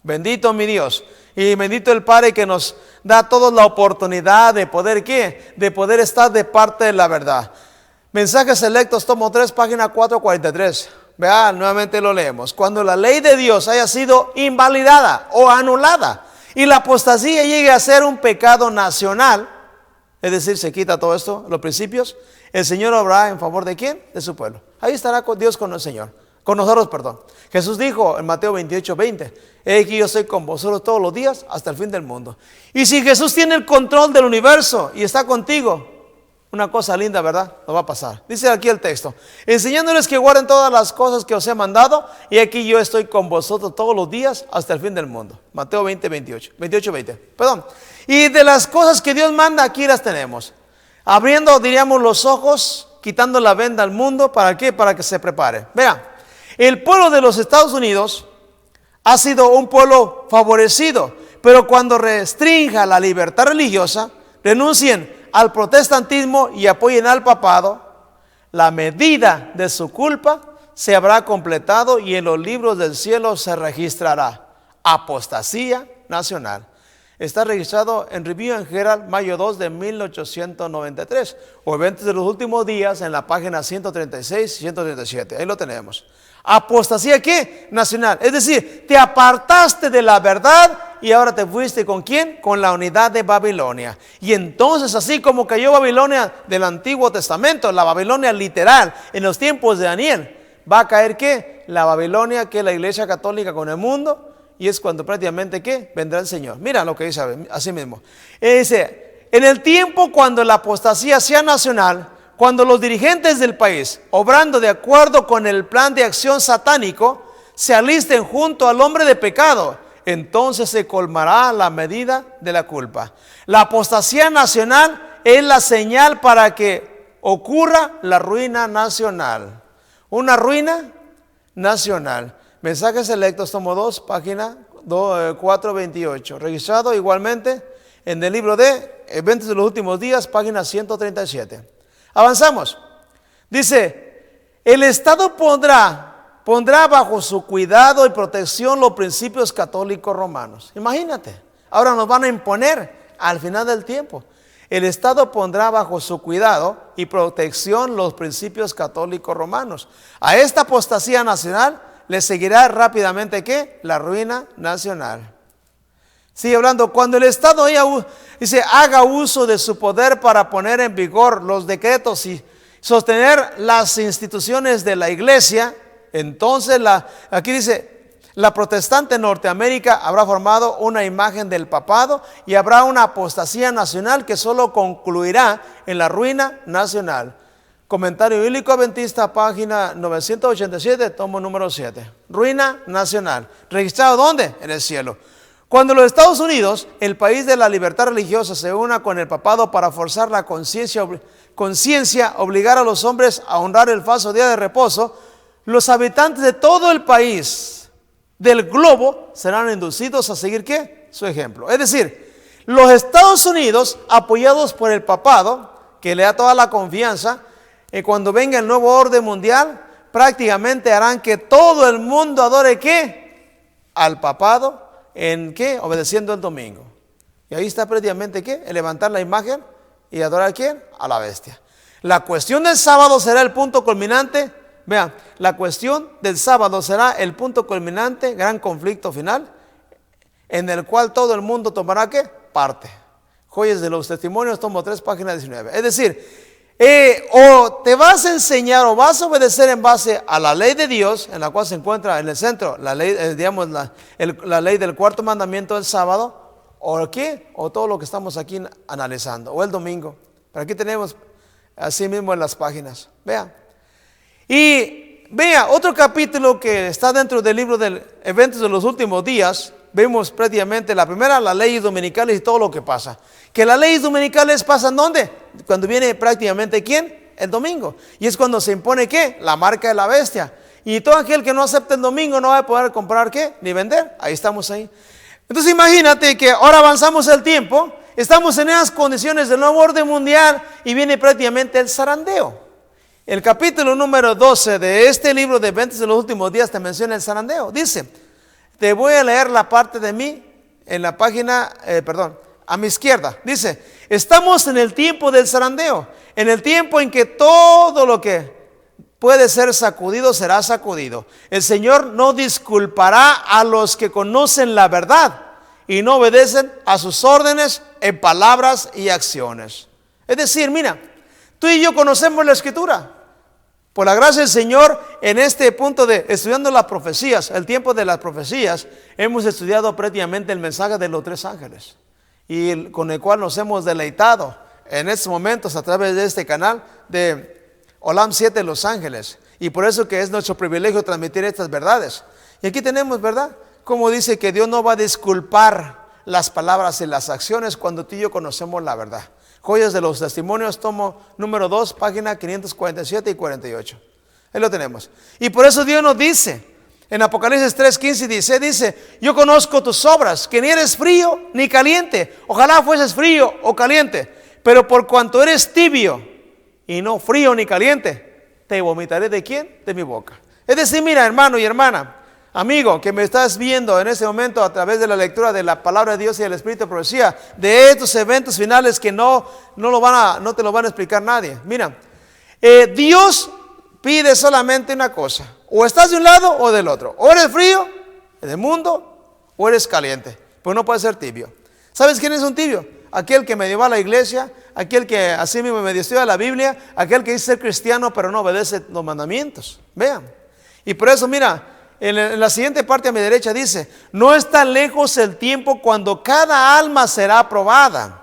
bendito mi Dios. Y bendito el Padre que nos da a todos la oportunidad de poder, ¿qué? De poder estar de parte de la verdad. Mensajes selectos, tomo 3, página 443. Vean, nuevamente lo leemos. Cuando la ley de Dios haya sido invalidada o anulada y la apostasía llegue a ser un pecado nacional, es decir, se quita todo esto, los principios, el Señor obrará en favor ¿de quién? De su pueblo. Ahí estará Dios con el Señor. Con nosotros, perdón. Jesús dijo en Mateo 28:20, he aquí yo estoy con vosotros todos los días hasta el fin del mundo. Y si Jesús tiene el control del universo y está contigo, una cosa linda, ¿verdad? No va a pasar. Dice aquí el texto, enseñándoles que guarden todas las cosas que os he mandado, y aquí yo estoy con vosotros todos los días hasta el fin del mundo. Mateo 28:20. Perdón. Y de las cosas que Dios manda, aquí las tenemos. Abriendo, diríamos, los ojos, quitando la venda al mundo, ¿para qué? Para que se prepare. Vean. El pueblo de los Estados Unidos ha sido un pueblo favorecido, pero cuando restrinja la libertad religiosa, renuncien al protestantismo y apoyen al papado, la medida de su culpa se habrá completado y en los libros del cielo se registrará apostasía nacional. Está registrado en Review and Herald, mayo 2 de 1893, o Eventos de los Últimos Días en la página 136 y 137. Ahí lo tenemos. Apostasía, ¿qué? Nacional. Es decir, te apartaste de la verdad y ahora te fuiste ¿con quién? Con la unidad de Babilonia. Y entonces, así como cayó Babilonia del Antiguo Testamento, la Babilonia literal, en los tiempos de Daniel, va a caer ¿qué? La Babilonia, que es la iglesia católica con el mundo. Y es cuando prácticamente ¿qué? Vendrá el Señor. Mira lo que dice así mismo. Dice, en el tiempo cuando la apostasía sea nacional, cuando los dirigentes del país, obrando de acuerdo con el plan de acción satánico, se alisten junto al hombre de pecado, entonces se colmará la medida de la culpa. La apostasía nacional es la señal para que ocurra la ruina nacional. Una ruina nacional. Mensajes selectos, tomo 2, página 428. Registrado igualmente en el libro de Eventos de los Últimos Días, página 137. Avanzamos. Dice, el Estado pondrá bajo su cuidado y protección los principios católicos romanos. Imagínate, ahora nos van a imponer al final del tiempo. El Estado pondrá bajo su cuidado y protección los principios católicos romanos. A esta apostasía nacional le seguirá rápidamente ¿qué? La ruina nacional. Sigue hablando, cuando el Estado haga uso de su poder para poner en vigor los decretos y sostener las instituciones de la iglesia, entonces aquí dice, la protestante Norteamérica habrá formado una imagen del papado y habrá una apostasía nacional que solo concluirá en la ruina nacional. Comentario Bíblico Adventista, página 987, tomo número 7. Ruina nacional. ¿Registrado dónde? En el cielo. Cuando los Estados Unidos, el país de la libertad religiosa, se una con el papado para forzar la conciencia, obligar a los hombres a honrar el falso día de reposo, los habitantes de todo el país del globo serán inducidos a seguir ¿qué? Su ejemplo. Es decir, los Estados Unidos, apoyados por el papado, que le da toda la confianza, y cuando venga el nuevo orden mundial, prácticamente harán que todo el mundo adore ¿qué? al papado en ¿qué? Obedeciendo el domingo. Y ahí está prácticamente ¿qué? El levantar la imagen y adorar ¿a quién? A la bestia. La cuestión del sábado será el punto culminante. Vean, la cuestión del sábado será el punto culminante, gran conflicto final, en el cual todo el mundo tomará ¿qué? Parte. Joyas de los Testimonios, tomo 3, página 19. Es decir, o te vas a enseñar o vas a obedecer en base a la ley de Dios, en la cual se encuentra en el centro la ley, digamos, la ley del cuarto mandamiento del sábado, o qué, o todo lo que estamos aquí analizando, o el domingo. Pero aquí tenemos así mismo en las páginas. Vean. Y vea, otro capítulo que está dentro del libro de eventos de los últimos días. Vemos prácticamente la primera, las leyes dominicales y todo lo que pasa. Que las leyes dominicales pasan ¿dónde? Cuando viene prácticamente ¿quién? El domingo. Y es cuando se impone ¿qué? La marca de la bestia. Y todo aquel que no acepte el domingo no va a poder comprar ¿qué? Ni vender. Ahí estamos ahí. Entonces imagínate que ahora avanzamos el tiempo, estamos en esas condiciones del nuevo orden mundial y viene prácticamente el zarandeo. El capítulo número 12 de este libro de eventos de los últimos días te menciona el zarandeo. Dice, te voy a leer la parte de mí en la página, a mi izquierda. Dice, estamos en el tiempo del zarandeo, en el tiempo en que todo lo que puede ser sacudido será sacudido. El Señor no disculpará a los que conocen la verdad y no obedecen a sus órdenes en palabras y acciones. Es decir, mira, tú y yo conocemos la Escritura. Por la gracia del Señor, en este punto de estudiando las profecías, el tiempo de las profecías, hemos estudiado prácticamente el mensaje de los 3 ángeles y con el cual nos hemos deleitado en estos momentos a través de este canal de Olam 7 Los Ángeles. Y por eso que es nuestro privilegio transmitir estas verdades. Y aquí tenemos, ¿verdad? Como dice que Dios no va a disculpar las palabras y las acciones cuando tú y yo conocemos la verdad. Joyas de los Testimonios, tomo número 2, página 547 y 48. Ahí lo tenemos. Y por eso Dios nos dice, en Apocalipsis 3, 15 y 16, dice, yo conozco tus obras, que ni eres frío ni caliente. Ojalá fueses frío o caliente, pero por cuanto eres tibio y no frío ni caliente, te vomitaré ¿de quién? De mi boca. Es decir, mira, hermano y hermana, amigo que me estás viendo en este momento a través de la lectura de la palabra de Dios y del Espíritu de profecía, de estos eventos finales que no te lo van a explicar nadie. Mira, Dios pide solamente una cosa, o estás de un lado o del otro, o eres frío, del mundo, o eres caliente, pues no puedes ser tibio. ¿Sabes quién es un tibio? Aquel que medio va a la iglesia, aquel que así mismo medio estudia la Biblia, aquel que dice ser cristiano pero no obedece los mandamientos. Vean, y por eso mira, en la siguiente parte a mi derecha dice, no está lejos el tiempo cuando cada alma será aprobada.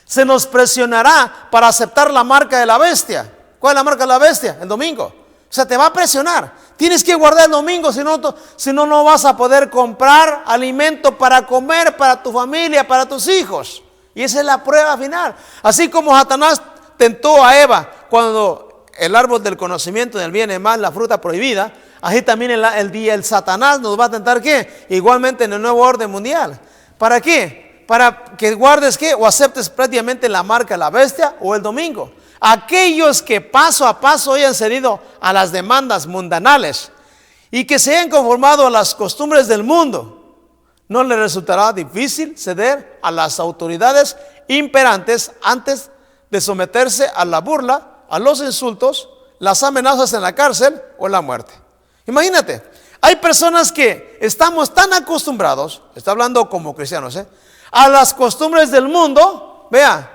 Se nos presionará para aceptar la marca de la bestia. ¿Cuál es la marca de la bestia? El domingo. O sea, te va a presionar. Tienes que guardar el domingo, si no, no vas a poder comprar alimento para comer, para tu familia, para tus hijos. Y esa es la prueba final. Así como Satanás tentó a Eva cuando el árbol del conocimiento del bien y mal, la fruta prohibida, así también el Satanás nos va a tentar ¿qué? Igualmente en el nuevo orden mundial. ¿Para qué? Para que guardes ¿qué? O aceptes prácticamente la marca de la bestia o el domingo. Aquellos que paso a paso hayan cedido a las demandas mundanales y que se hayan conformado a las costumbres del mundo, no les resultará difícil ceder a las autoridades imperantes antes de someterse a la burla, a los insultos, las amenazas en la cárcel o la muerte. Imagínate, hay personas que estamos tan acostumbrados, está hablando como cristianos, a las costumbres del mundo, vea,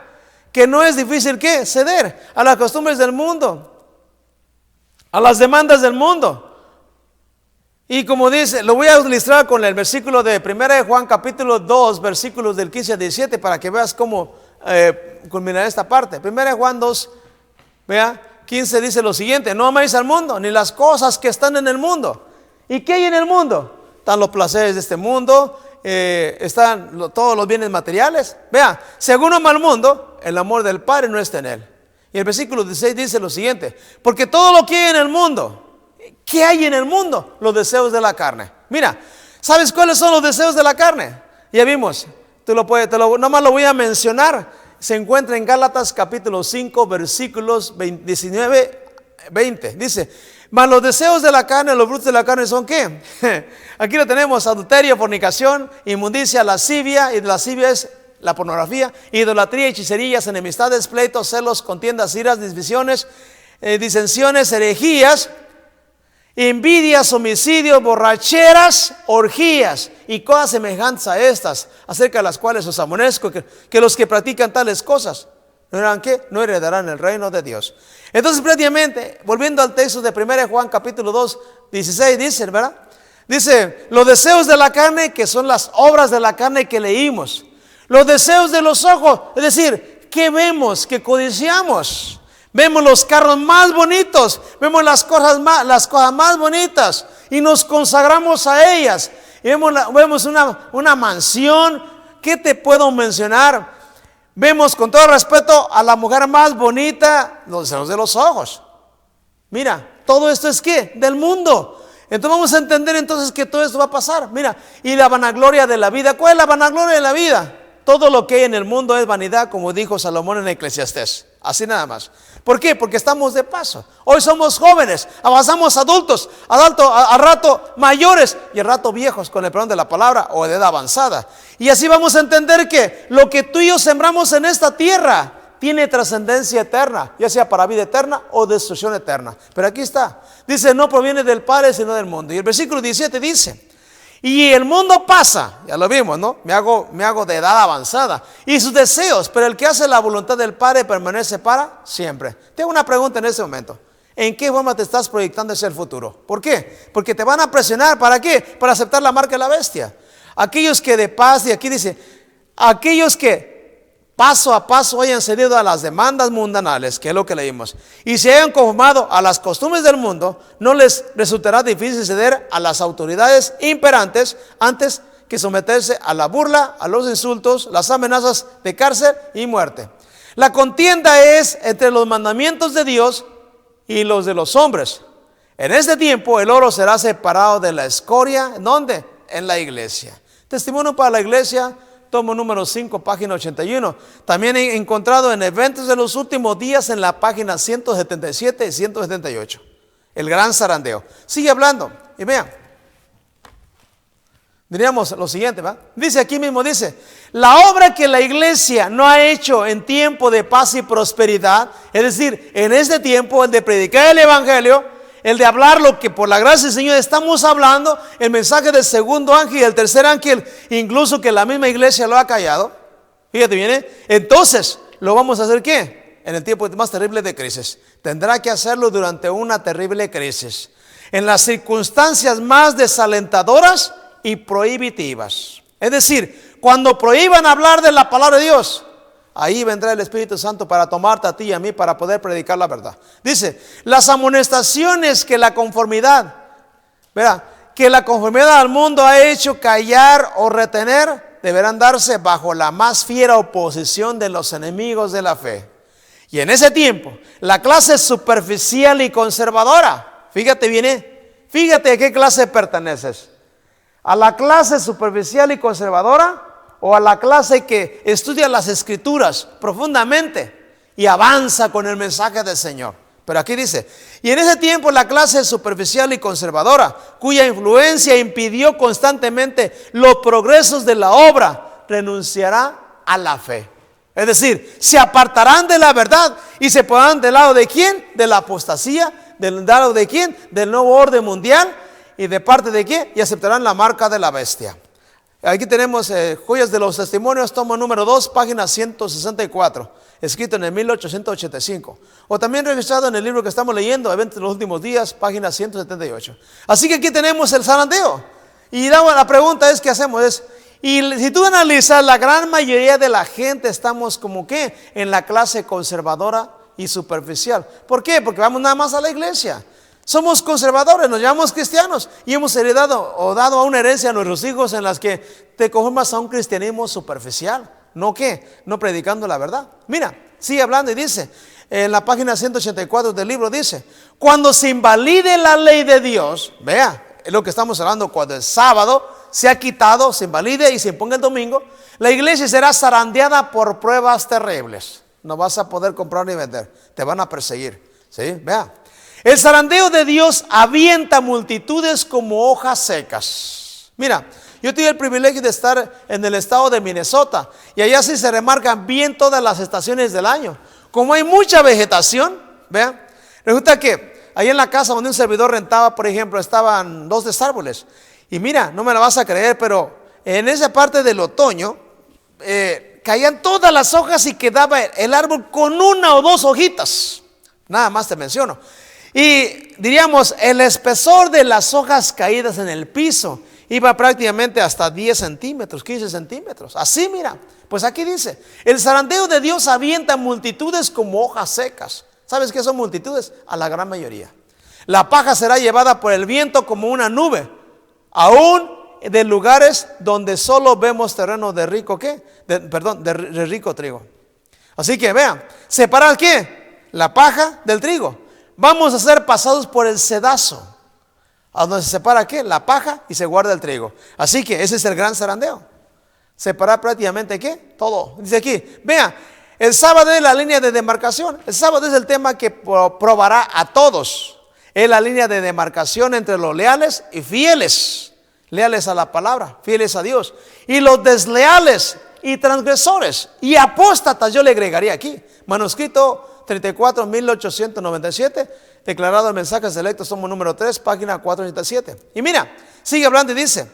que no es difícil ¿qué? Ceder a las costumbres del mundo, a las demandas del mundo. Y como dice, lo voy a ilustrar con el versículo de 1 de Juan capítulo 2, versículos del 15 al 17, para que veas cómo culminará esta parte. 1 de Juan 2, vea, 15 dice lo siguiente, no améis al mundo, ni las cosas que están en el mundo. ¿Y qué hay en el mundo? Están los placeres de este mundo, están todos los bienes materiales. Vea, según ama al mundo, el amor del Padre no está en él. Y el versículo 16 dice lo siguiente, porque todo lo que hay en el mundo, ¿qué hay en el mundo? Los deseos de la carne. Mira, ¿sabes cuáles son los deseos de la carne? Ya vimos, nomás lo voy a mencionar. Se encuentra en Gálatas capítulo 5 versículos 19 20, dice, mas los deseos de la carne, los frutos de la carne son ¿qué? Aquí lo tenemos: adulterio, fornicación, inmundicia, lascivia, y lascivia es la pornografía, idolatría, hechicerías, enemistades, pleitos, celos, contiendas, iras, divisiones, disensiones, herejías, envidias, homicidios, borracheras, orgías y cosas semejantes a estas, acerca de las cuales os amonezco, que los que practican tales cosas no eran ¿qué? No heredarán el reino de Dios. Entonces, prácticamente, volviendo al texto de 1 Juan capítulo 2, 16, dice, ¿verdad? Dice, los deseos de la carne, que son las obras de la carne que leímos. Los deseos de los ojos, es decir, ¿qué vemos? ¿Qué codiciamos? Vemos los carros más bonitos, vemos las cosas más bonitas y nos consagramos a ellas. Y vemos una mansión. ¿Qué te puedo mencionar? Vemos con todo respeto a la mujer más bonita, los deseos de los ojos. Mira, todo esto es ¿qué? Del mundo. Entonces vamos a entender entonces que todo esto va a pasar. Mira, y la vanagloria de la vida. ¿Cuál es la vanagloria de la vida? Todo lo que hay en el mundo es vanidad, como dijo Salomón en Eclesiastés. Así nada más. ¿Por qué? Porque estamos de paso. Hoy somos jóvenes, avanzamos adultos, al rato mayores y al rato viejos, con el perdón de la palabra, o de edad avanzada. Y así vamos a entender que lo que tú y yo sembramos en esta tierra tiene trascendencia eterna, ya sea para vida eterna o destrucción eterna. Pero aquí está. Dice, no proviene del Padre, sino del mundo. Y el versículo 17 dice, y el mundo pasa, ya lo vimos, ¿no? Me hago de edad avanzada, y sus deseos, pero el que hace la voluntad del Padre permanece para siempre. Tengo una pregunta en este momento: ¿en qué forma te estás proyectando hacia el futuro? ¿Por qué? Porque te van a presionar. ¿Para qué? Para aceptar la marca de la bestia. Aquellos que de paz, y aquí dice, aquellos que paso a paso hayan cedido a las demandas mundanales, que es lo que leímos, y se hayan conformado a las costumbres del mundo, no les resultará difícil ceder a las autoridades imperantes antes que someterse a la burla, a los insultos, las amenazas de cárcel y muerte. La contienda es entre los mandamientos de Dios y los de los hombres. En este tiempo el oro será separado de la escoria. ¿Dónde? En la iglesia. Testimonio para la iglesia, tomo número 5, página 81. También he encontrado en Eventos de los Últimos Días en la página 177 y 178. El gran zarandeo. Sigue hablando y vean. Diríamos lo siguiente, ¿va? Dice aquí mismo, dice, la obra que la iglesia no ha hecho en tiempo de paz y prosperidad, es decir, en este tiempo, el de predicar el evangelio, el de hablar lo que por la gracia del Señor estamos hablando, el mensaje del segundo ángel y el tercer ángel, incluso que la misma iglesia lo ha callado. Fíjate bien, entonces, ¿lo vamos a hacer qué? En el tiempo más terrible de crisis. Tendrá que hacerlo durante una terrible crisis, en las circunstancias más desalentadoras y prohibitivas. Es decir, cuando prohíban hablar de la palabra de Dios, ahí vendrá el Espíritu Santo para tomarte a ti y a mí para poder predicar la verdad. Dice, las amonestaciones que la conformidad, ¿verdad?, que la conformidad al mundo ha hecho callar o retener, deberán darse bajo la más fiera oposición de los enemigos de la fe. Y en ese tiempo, la clase superficial y conservadora, fíjate bien, fíjate a qué clase perteneces. ¿A la clase superficial y conservadora o a la clase que estudia las escrituras profundamente y avanza con el mensaje del Señor? Pero aquí dice, y en ese tiempo la clase superficial y conservadora, cuya influencia impidió constantemente los progresos de la obra, renunciará a la fe. Es decir, se apartarán de la verdad y se pondrán del lado de ¿quién? De la apostasía. ¿Del lado de quién? Del nuevo orden mundial. ¿Y de parte de quién? Y aceptarán la marca de la bestia. Aquí tenemos Joyas de los Testimonios, tomo número 2, página 164, escrito en el 1885. O también registrado en el libro que estamos leyendo, Eventos de los Últimos Días, página 178. Así que aquí tenemos el zarandeo. Y la pregunta es, ¿qué hacemos? Y si tú analizas, la gran mayoría de la gente estamos como que en la clase conservadora y superficial. ¿Por qué? Porque vamos nada más a la iglesia. Somos conservadores, nos llamamos cristianos y hemos heredado o dado a una herencia a nuestros hijos en las que te conformas a un cristianismo superficial. ¿No qué? No predicando la verdad. Mira, sigue hablando y dice, en la página 184 del libro dice, cuando se invalide la ley de Dios, vea, es lo que estamos hablando, cuando el sábado se ha quitado, se invalide y se imponga el domingo, la iglesia será zarandeada por pruebas terribles. No vas a poder comprar ni vender, te van a perseguir. ¿Sí? Vea. El zarandeo de Dios avienta multitudes como hojas secas. Mira, yo tuve el privilegio de estar en el estado de Minnesota y allá sí se remarcan bien todas las estaciones del año. Como hay mucha vegetación, vean, resulta que ahí en la casa donde un servidor rentaba, por ejemplo, estaban 2 árboles. Y mira, no me la vas a creer, pero en esa parte del otoño caían todas las hojas y quedaba el árbol con 1 o 2 hojitas. Nada más te menciono. Y diríamos, el espesor de las hojas caídas en el piso iba prácticamente hasta 10 centímetros, 15 centímetros. Así, mira, pues aquí dice, el zarandeo de Dios avienta multitudes como hojas secas. ¿Sabes qué son multitudes? A la gran mayoría. La paja será llevada por el viento como una nube, aún de lugares donde solo vemos terreno de rico, ¿qué? De rico trigo. Así que vean, separar ¿qué? La paja del trigo. Vamos a ser pasados por el sedazo, a donde se separa ¿qué? La paja y se guarda el trigo. Así que ese es el gran zarandeo. Separar prácticamente ¿qué? Todo. Dice aquí, vea, el sábado es la línea de demarcación. El sábado es el tema que probará a todos. Es la línea de demarcación entre los leales y fieles. Leales a la palabra, fieles a Dios. Y los desleales y transgresores y apóstatas, yo le agregaría aquí. Manuscrito 34, 1897, declarado en Mensajes Selectos, tomo número 3, página 487. Y mira, sigue hablando y dice,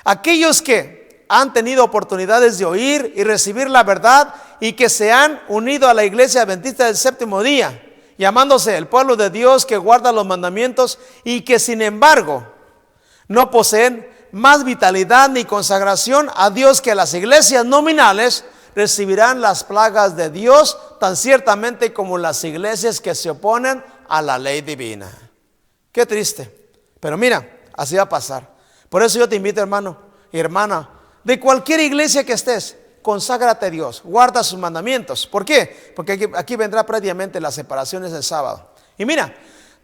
aquellos que han tenido oportunidades de oír y recibir la verdad y que se han unido a la iglesia adventista del séptimo día, llamándose el pueblo de Dios que guarda los mandamientos y que sin embargo no poseen más vitalidad ni consagración a Dios que las iglesias nominales, recibirán las plagas de Dios tan ciertamente como las iglesias que se oponen a la ley divina. Qué triste, pero mira, así va a pasar. Por eso yo te invito, hermano y hermana, de cualquier iglesia que estés, conságrate a Dios, guarda sus mandamientos. ¿Por qué? Porque aquí vendrá prácticamente las separaciones del sábado. Y mira,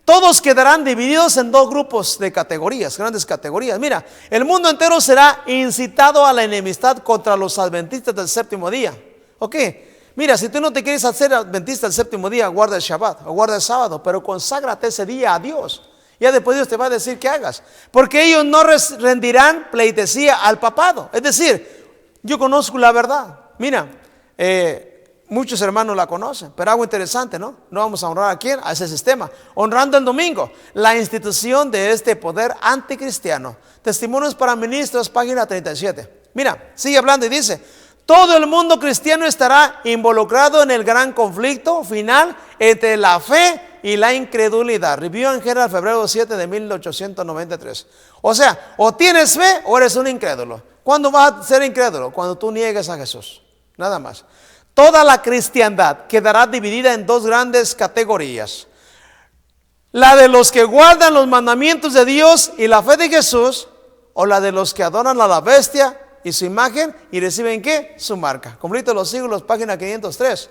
todos quedarán divididos en 2 grupos de categorías, grandes categorías. Mira, el mundo entero será incitado a la enemistad contra los adventistas del séptimo día. Ok, mira, si tú no te quieres hacer adventista del séptimo día, guarda el Shabbat o guarda el sábado, pero conságrate ese día a Dios. Ya después Dios te va a decir que hagas, porque ellos no rendirán pleitesía al papado. Es decir, yo conozco la verdad. Mira, muchos hermanos la conocen, pero algo interesante, ¿no? No vamos a honrar a quién, a ese sistema. Honrando el domingo, la institución de este poder anticristiano. Testimonios para ministros, página 37. Mira, sigue hablando y dice, todo el mundo cristiano estará involucrado en el gran conflicto final entre la fe y la incredulidad. Review en General, febrero 7 de 1893. O sea, o tienes fe o eres un incrédulo. ¿Cuándo vas a ser incrédulo? Cuando tú niegues a Jesús. Nada más. Toda la cristiandad quedará dividida en 2 grandes categorías. La de los que guardan los mandamientos de Dios y la fe de Jesús, o la de los que adoran a la bestia y su imagen y reciben ¿qué? Su marca. Conflicto de los siglos, página 503.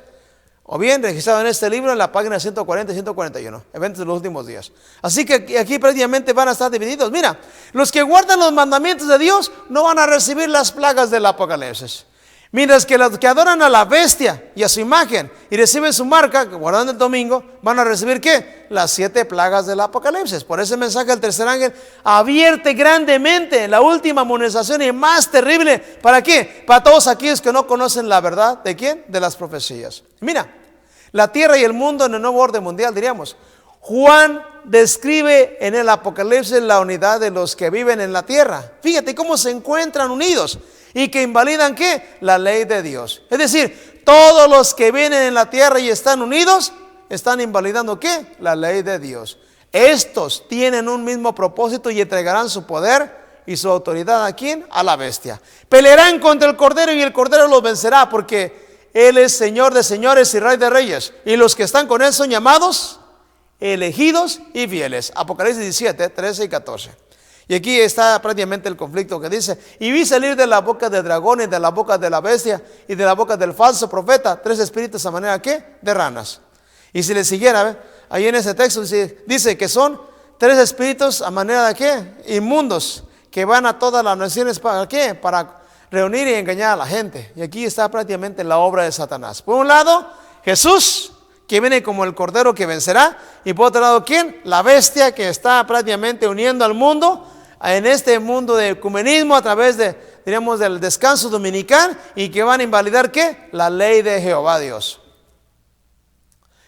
O bien registrado en este libro en la página 140 y 141, eventos de los últimos días. Así que aquí prácticamente van a estar divididos. Mira, los que guardan los mandamientos de Dios no van a recibir las plagas del Apocalipsis. Mientras que los que adoran a la bestia y a su imagen y reciben su marca, guardando el domingo, van a recibir ¿qué? Las 7 plagas del Apocalipsis. Por ese mensaje del tercer ángel advierte grandemente la última amonestación y más terrible. ¿Para qué? Para todos aquellos que no conocen la verdad. ¿De quién? De las profecías. Mira, la tierra y el mundo en el nuevo orden mundial, diríamos. Juan describe en el Apocalipsis la unidad de los que viven en la tierra. Fíjate cómo se encuentran unidos. Y que invalidan ¿qué? La ley de Dios. Es decir, todos los que vienen en la tierra y están unidos, están invalidando ¿qué? La ley de Dios. Estos tienen un mismo propósito y entregarán su poder y su autoridad ¿a quién? A la bestia. Pelearán contra el Cordero y el Cordero los vencerá, porque Él es Señor de señores y Rey de reyes. Y los que están con Él son llamados, elegidos y fieles. Apocalipsis 17, 13 y 14. Y aquí está prácticamente el conflicto que dice, y vi salir de la boca del dragón y de la boca de la bestia y de la boca del falso profeta 3 espíritus a manera ¿qué? De ranas. Y si le siguiera, ahí en ese texto dice que son 3 espíritus a manera de ¿qué? Inmundos, que van a todas las naciones ¿para qué? Para reunir y engañar a la gente. Y aquí está prácticamente la obra de Satanás. Por un lado, Jesús, que viene como el cordero que vencerá. Y por otro lado, ¿quién? La bestia que está prácticamente uniendo al mundo en este mundo de ecumenismo a través de, diríamos, del descanso dominical, y que van a invalidar ¿qué? La ley de Jehová Dios.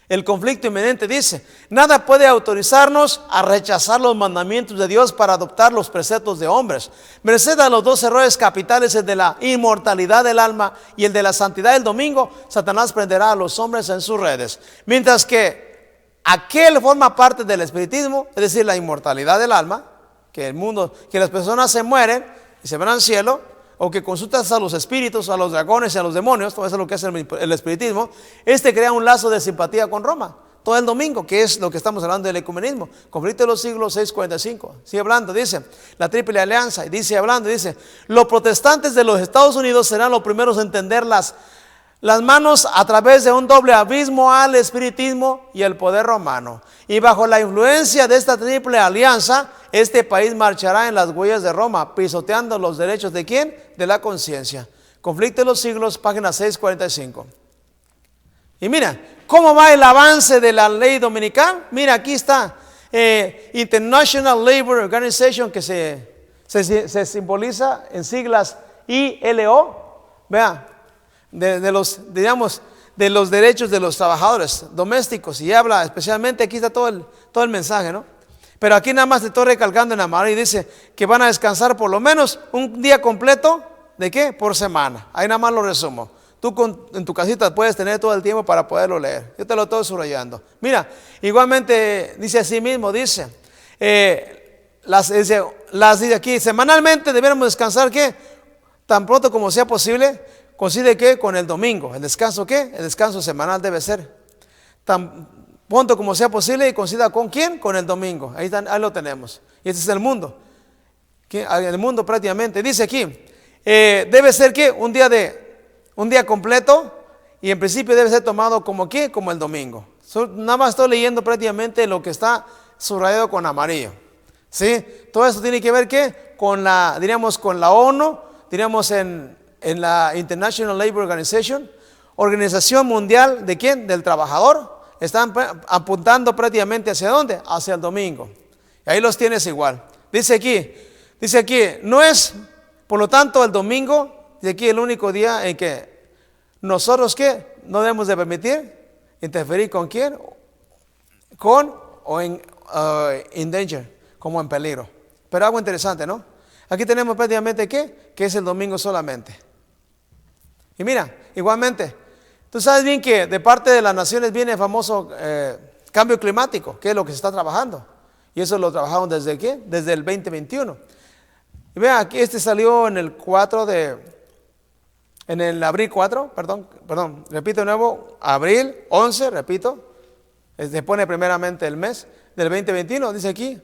El conflicto inminente dice: nada puede autorizarnos a rechazar los mandamientos de Dios para adoptar los preceptos de hombres. Merced a los dos errores capitales, el de la inmortalidad del alma y el de la santidad del domingo, Satanás prenderá a los hombres en sus redes. Mientras que aquel forma parte del espiritismo, es decir, la inmortalidad del alma, que el mundo, que las personas se mueren y se van al cielo, o que consultas a los espíritus, a los dragones y a los demonios, todo eso es lo que hace el espiritismo. Crea un lazo de simpatía con Roma todo el domingo, que es lo que estamos hablando del ecumenismo. Conflicto de los siglos 645. Sigue hablando, dice la triple alianza, y dice los protestantes de los Estados Unidos serán los primeros en tender las manos a través de un doble abismo al espiritismo y el poder romano. Y bajo la influencia de esta triple alianza, este país marchará en las huellas de Roma, pisoteando los derechos ¿de quién? De la conciencia. Conflicto de los siglos, página 645. Y mira, ¿cómo va el avance de la ley dominical? Mira, aquí está International Labor Organization, que se simboliza en siglas ILO. Vea, de los derechos de los trabajadores domésticos, y habla especialmente, aquí está todo el mensaje, ¿no? Pero aquí nada más te estoy recalcando en amarillo, y dice que van a descansar por lo menos un día completo, ¿de qué? Por semana. Ahí nada más lo resumo. Tú en tu casita puedes tener todo el tiempo para poderlo leer. Yo te lo estoy subrayando. Mira, igualmente dice así mismo, dice aquí, semanalmente deberíamos descansar, ¿qué? Tan pronto como sea posible. Coincide que con el domingo. ¿El descanso qué? El descanso semanal debe ser tan pronto como sea posible, y coincida con ¿quién? Con el domingo. Ahí lo tenemos. Y este es el mundo. El mundo prácticamente. Dice aquí, debe ser ¿qué? Un día completo, y en principio debe ser tomado como ¿qué? Como el domingo. Nada más estoy leyendo prácticamente lo que está subrayado con amarillo. ¿Sí? Todo esto tiene que ver ¿qué? Con la ONU, diríamos en la International Labor Organization, Organización Mundial ¿de quién? Del Trabajador. Están apuntando prácticamente ¿hacia dónde? Hacia el domingo. Y ahí los tienes igual. Dice aquí, no es, por lo tanto, el domingo, de aquí el único día en que nosotros ¿qué? No debemos de permitir interferir con quién, in danger, como en peligro. Pero algo interesante, ¿no? Aquí tenemos prácticamente ¿qué? Que es el domingo solamente. Y mira, igualmente, tú sabes bien que de parte de las naciones viene el famoso cambio climático, que es lo que se está trabajando. Y eso lo trabajamos desde ¿qué? Desde el 2021. Y vean, aquí salió en el abril 4, perdón, repito de nuevo, abril 11, repito, se pone primeramente el mes del 2021, dice aquí,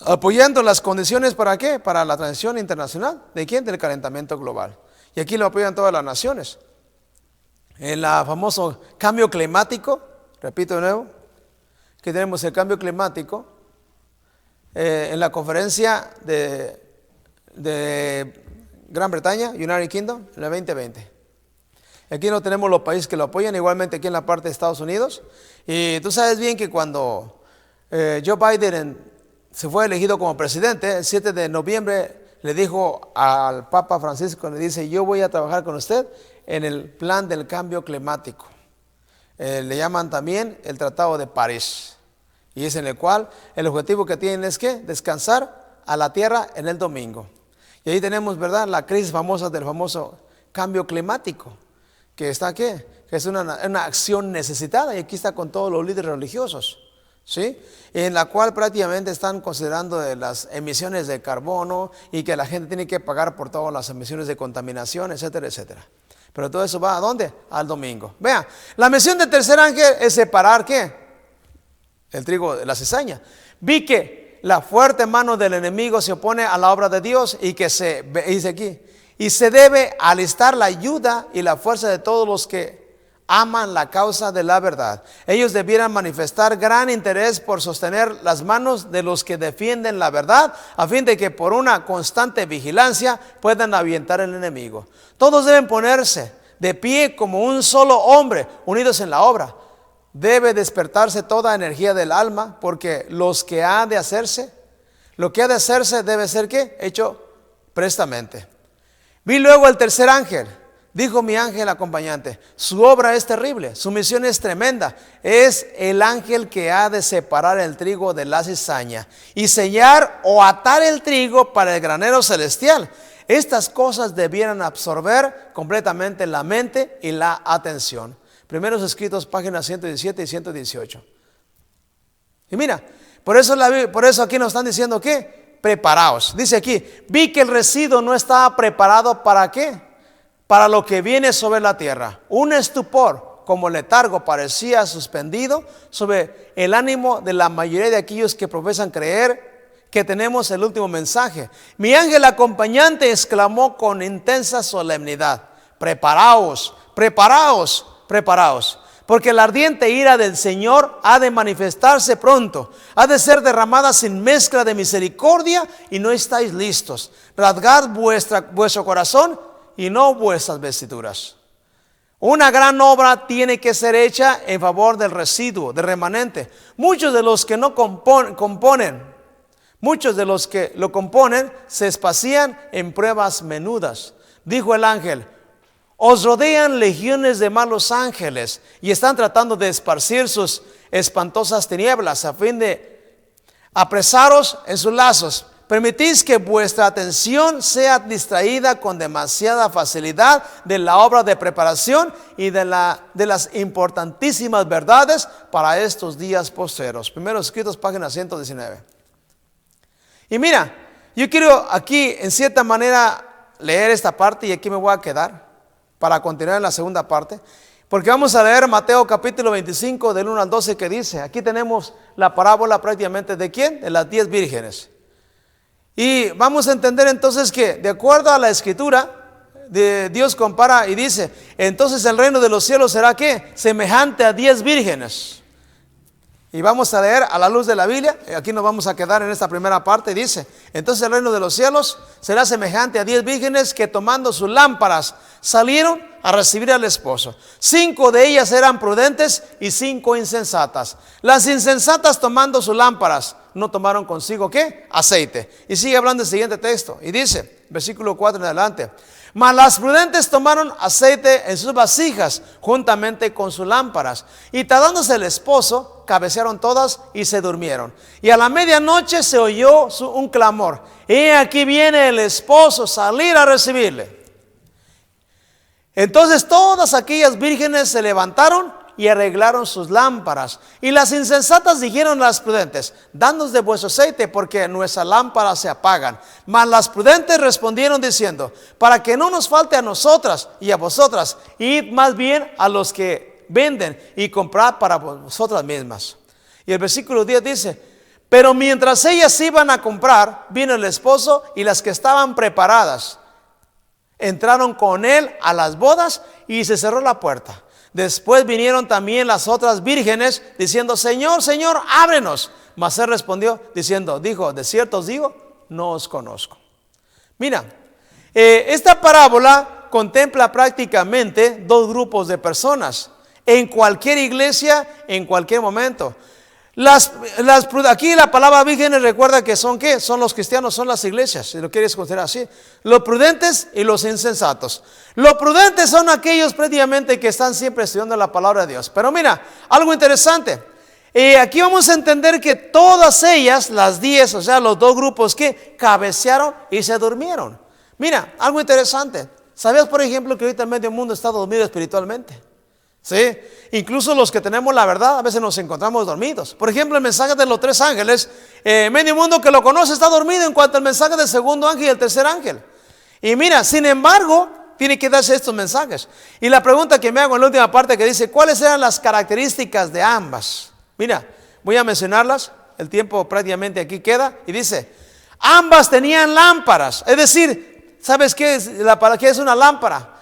apoyando las condiciones ¿para qué? Para la transición internacional, ¿de quién? Del calentamiento global. Y aquí lo apoyan todas las naciones. En el famoso cambio climático, repito de nuevo, que tenemos el cambio climático, en la conferencia de Gran Bretaña, United Kingdom, en el 2020. Aquí no tenemos los países que lo apoyan, igualmente aquí en la parte de Estados Unidos. Y tú sabes bien que cuando Joe Biden se fue elegido como presidente, el 7 de noviembre le dijo al Papa Francisco, le dice, yo voy a trabajar con usted en el plan del cambio climático. Le llaman también el Tratado de París. Y es en el cual el objetivo que tienen es ¿qué? Descansar a la tierra en el domingo. Y ahí tenemos, ¿verdad?, la crisis famosa del famoso cambio climático, que está ¿qué? Que es una acción necesitada, y aquí está con todos los líderes religiosos, ¿sí? En la cual prácticamente están considerando de las emisiones de carbono, y que la gente tiene que pagar por todas las emisiones de contaminación, etcétera, etcétera. Pero todo eso va ¿a dónde? Al domingo. Vean, la misión del tercer ángel es separar ¿qué? El trigo de la cizaña. Vi que la fuerte mano del enemigo se opone a la obra de Dios, y que dice aquí, y se debe alistar la ayuda y la fuerza de todos los que aman la causa de la verdad. Ellos debieran manifestar gran interés por sostener las manos de los que defienden la verdad, a fin de que por una constante vigilancia puedan ahuyentar al enemigo. Todos deben ponerse de pie como un solo hombre, unidos en la obra. debe despertarse toda energía del alma, porque lo que ha de hacerse debe ser ¿qué? Hecho prestamente. Vi luego el tercer ángel. Dijo mi ángel acompañante: su obra es terrible, su misión es tremenda. Es el ángel que ha de separar el trigo de la cizaña y sellar o atar el trigo para el granero celestial. Estas cosas debieran absorber completamente la mente y la atención. Primeros escritos, páginas 117 y 118. Y mira, por eso aquí nos están diciendo que preparaos. Dice aquí: vi que el residuo no estaba preparado para ¿qué? Para lo que viene sobre la tierra. Un estupor como letargo parecía suspendido sobre el ánimo de la mayoría de aquellos que profesan creer que tenemos el último mensaje. Mi ángel acompañante exclamó con intensa solemnidad: preparaos, preparaos, preparaos, porque la ardiente ira del Señor ha de manifestarse pronto, ha de ser derramada sin mezcla de misericordia, y no estáis listos. Rasgad vuestro corazón y no vuestras vestiduras. Una gran obra tiene que ser hecha en favor del residuo, del remanente. Muchos de los que lo componen se espacían en pruebas menudas. Dijo el ángel: os rodean legiones de malos ángeles y están tratando de esparcir sus espantosas tinieblas a fin de apresaros en sus lazos. Permitís que vuestra atención sea distraída con demasiada facilidad de la obra de preparación y de las importantísimas verdades para estos días postreros. Primeros escritos, página 119. Y mira, yo quiero aquí en cierta manera leer esta parte, y aquí me voy a quedar para continuar en la segunda parte, porque vamos a leer Mateo capítulo 25 del 1 al 12, que dice, aquí tenemos la parábola prácticamente ¿de quién? De las 10 vírgenes. Y vamos a entender entonces que de acuerdo a la escritura, Dios compara y dice: entonces el reino de los cielos será ¿qué? Semejante a 10 vírgenes. Y vamos a leer a la luz de la Biblia. Aquí nos vamos a quedar en esta primera parte. Dice: entonces el reino de los cielos será semejante a 10 vírgenes que, tomando sus lámparas, salieron a recibir al esposo. 5 de ellas eran prudentes y 5 insensatas. Las insensatas, tomando sus lámparas, no tomaron consigo ¿qué? Aceite. Y sigue hablando el siguiente texto y dice, versículo 4 en adelante: mas las prudentes tomaron aceite en sus vasijas juntamente con sus lámparas, y tardándose el esposo, cabecearon todas y se durmieron. Y a la medianoche se oyó un clamor: he aquí viene el esposo, salir a recibirle. Entonces todas aquellas vírgenes se levantaron y arreglaron sus lámparas. Y las insensatas dijeron a las prudentes: danos de vuestro aceite, porque nuestras lámparas se apagan. Mas las prudentes respondieron diciendo: para que no nos falte a nosotras y a vosotras, id más bien a los que venden y comprad para vosotras mismas. Y el versículo 10 dice: pero mientras ellas iban a comprar, vino el esposo, y las que estaban preparadas entraron con él a las bodas, y se cerró la puerta. Después vinieron también las otras vírgenes diciendo: Señor, Señor, ábrenos. Mas él respondió diciendo: de cierto os digo, no os conozco. Mira, esta parábola contempla prácticamente 2 grupos de personas en cualquier iglesia, en cualquier momento. Aquí la palabra vírgenes, recuerda que son ¿qué? Son los cristianos, son las iglesias, si lo quieres considerar así. Los prudentes y los insensatos. Los prudentes son aquellos prácticamente que están siempre estudiando la palabra de Dios. Pero mira, algo interesante. Aquí vamos a entender que todas ellas, las 10, o sea, los 2 grupos que cabecearon y se durmieron. Mira, algo interesante. ¿Sabías, por ejemplo, que ahorita medio mundo está dormido espiritualmente? Sí, incluso los que tenemos la verdad a veces nos encontramos dormidos. Por ejemplo, el mensaje de los 3 ángeles, medio mundo que lo conoce está dormido en cuanto al mensaje del segundo ángel y el tercer ángel. Y mira, sin embargo, tiene que darse estos mensajes. Y la pregunta que me hago en la última parte, que dice: ¿cuáles eran las características de ambas? Mira, voy a mencionarlas, el tiempo prácticamente aquí queda. Y dice: ambas tenían lámparas. Es decir, ¿sabes qué es una lámpara?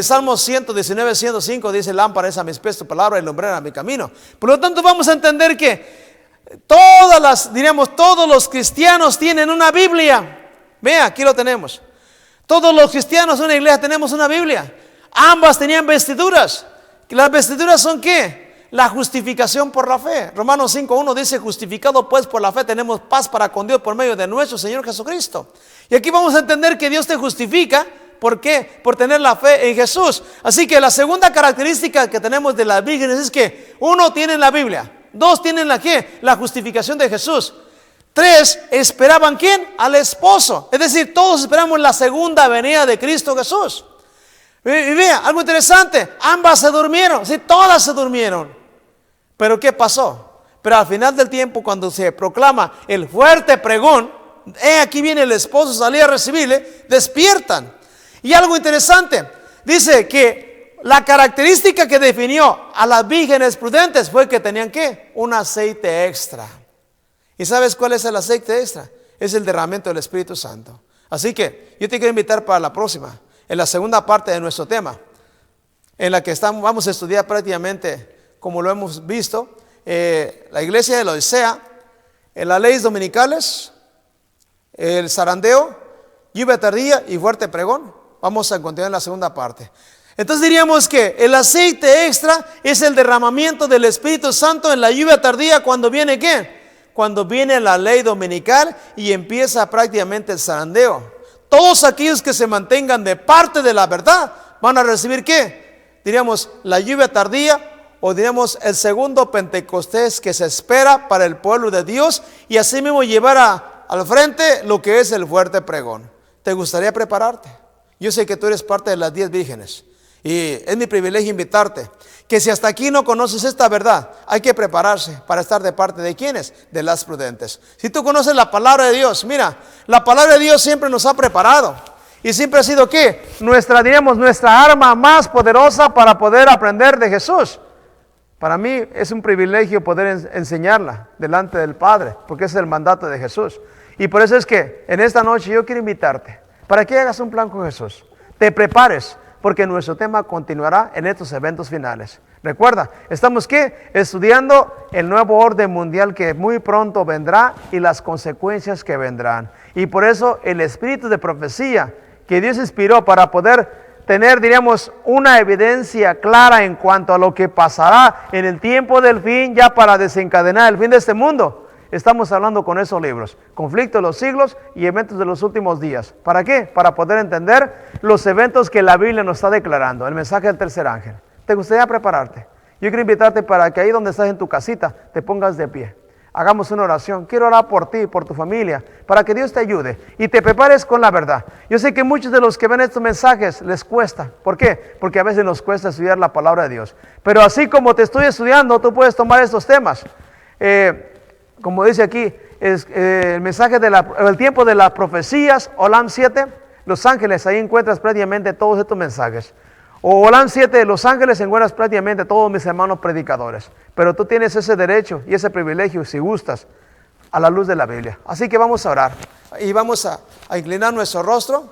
Salmo 119, 105 dice: lámpara es a mis pies tu palabra y lumbrera a mi camino. Por lo tanto, vamos a entender que todos los cristianos tienen una Biblia. Vea, aquí lo tenemos. Todos los cristianos en una iglesia tenemos una Biblia. Ambas tenían vestiduras. ¿Las vestiduras son qué? La justificación por la fe. Romanos 5:1 dice: justificado pues por la fe tenemos paz para con Dios por medio de nuestro Señor Jesucristo. Y aquí vamos a entender que Dios te justifica. ¿Por qué? Por tener la fe en Jesús. Así que la segunda característica que tenemos de las vírgenes es que 1, tienen la Biblia. 2, tienen la ¿qué? La justificación de Jesús. 3, esperaban ¿quién? Al esposo. Es decir, todos esperamos la segunda venida de Cristo Jesús. Y vea, algo interesante, ambas se durmieron, sí, todas se durmieron. Pero ¿qué pasó? Pero al final del tiempo, cuando se proclama el fuerte pregón, aquí viene el esposo, salía a recibirle, despiertan. Y algo interesante, dice que la característica que definió a las vírgenes prudentes fue que tenían ¿qué? Un aceite extra. ¿Y sabes cuál es el aceite extra? Es el derramamiento del Espíritu Santo. Así que yo te quiero invitar para la próxima, en la segunda parte de nuestro tema, en la que vamos a estudiar prácticamente, como lo hemos visto, la iglesia de la Odisea, las leyes dominicales, el zarandeo, lluvia tardía y fuerte pregón. Vamos a continuar en la segunda parte. Entonces diríamos que el aceite extra es el derramamiento del Espíritu Santo en la lluvia tardía cuando viene ¿qué? Cuando viene la ley dominical y empieza prácticamente el zarandeo. Todos aquellos que se mantengan de parte de la verdad van a recibir ¿qué? Diríamos la lluvia tardía, o diríamos el segundo Pentecostés que se espera para el pueblo de Dios, y así mismo llevar al frente lo que es el fuerte pregón. ¿Te gustaría prepararte? Yo sé que tú eres parte de las 10 vírgenes y es mi privilegio invitarte que si hasta aquí no conoces esta verdad, hay que prepararse para estar de parte de ¿quiénes? De las prudentes. Si tú conoces la palabra de Dios, mira, la palabra de Dios siempre nos ha preparado y siempre ha sido ¿qué? Nuestra arma más poderosa para poder aprender de Jesús. Para mí es un privilegio poder enseñarla delante del Padre, porque es el mandato de Jesús. Y por eso es que en esta noche yo quiero invitarte para que hagas un plan con Jesús, te prepares, porque nuestro tema continuará en estos eventos finales. Recuerda, estamos ¿qué? Estudiando el nuevo orden mundial que muy pronto vendrá y las consecuencias que vendrán. Y por eso el espíritu de profecía que Dios inspiró para poder tener, diríamos, una evidencia clara en cuanto a lo que pasará en el tiempo del fin, ya para desencadenar el fin de este mundo. Estamos hablando con esos libros, Conflicto de los siglos y Eventos de los últimos días. ¿Para qué? Para poder entender los eventos que la Biblia nos está declarando, el mensaje del tercer ángel. ¿Te gustaría prepararte? Yo quiero invitarte para que ahí donde estás en tu casita, te pongas de pie. Hagamos una oración. Quiero orar por ti, por tu familia, para que Dios te ayude y te prepares con la verdad. Yo sé que muchos de los que ven estos mensajes les cuesta. ¿Por qué? Porque a veces nos cuesta estudiar la palabra de Dios. Pero así como te estoy estudiando, tú puedes tomar estos temas. Como dice aquí, es el mensaje el tiempo de las profecías, Olam 7, Los Ángeles, ahí encuentras prácticamente todos estos mensajes. O Olam 7, Los Ángeles, encuentras prácticamente todos mis hermanos predicadores. Pero tú tienes ese derecho y ese privilegio, si gustas, a la luz de la Biblia. Así que vamos a orar y vamos a inclinar nuestro rostro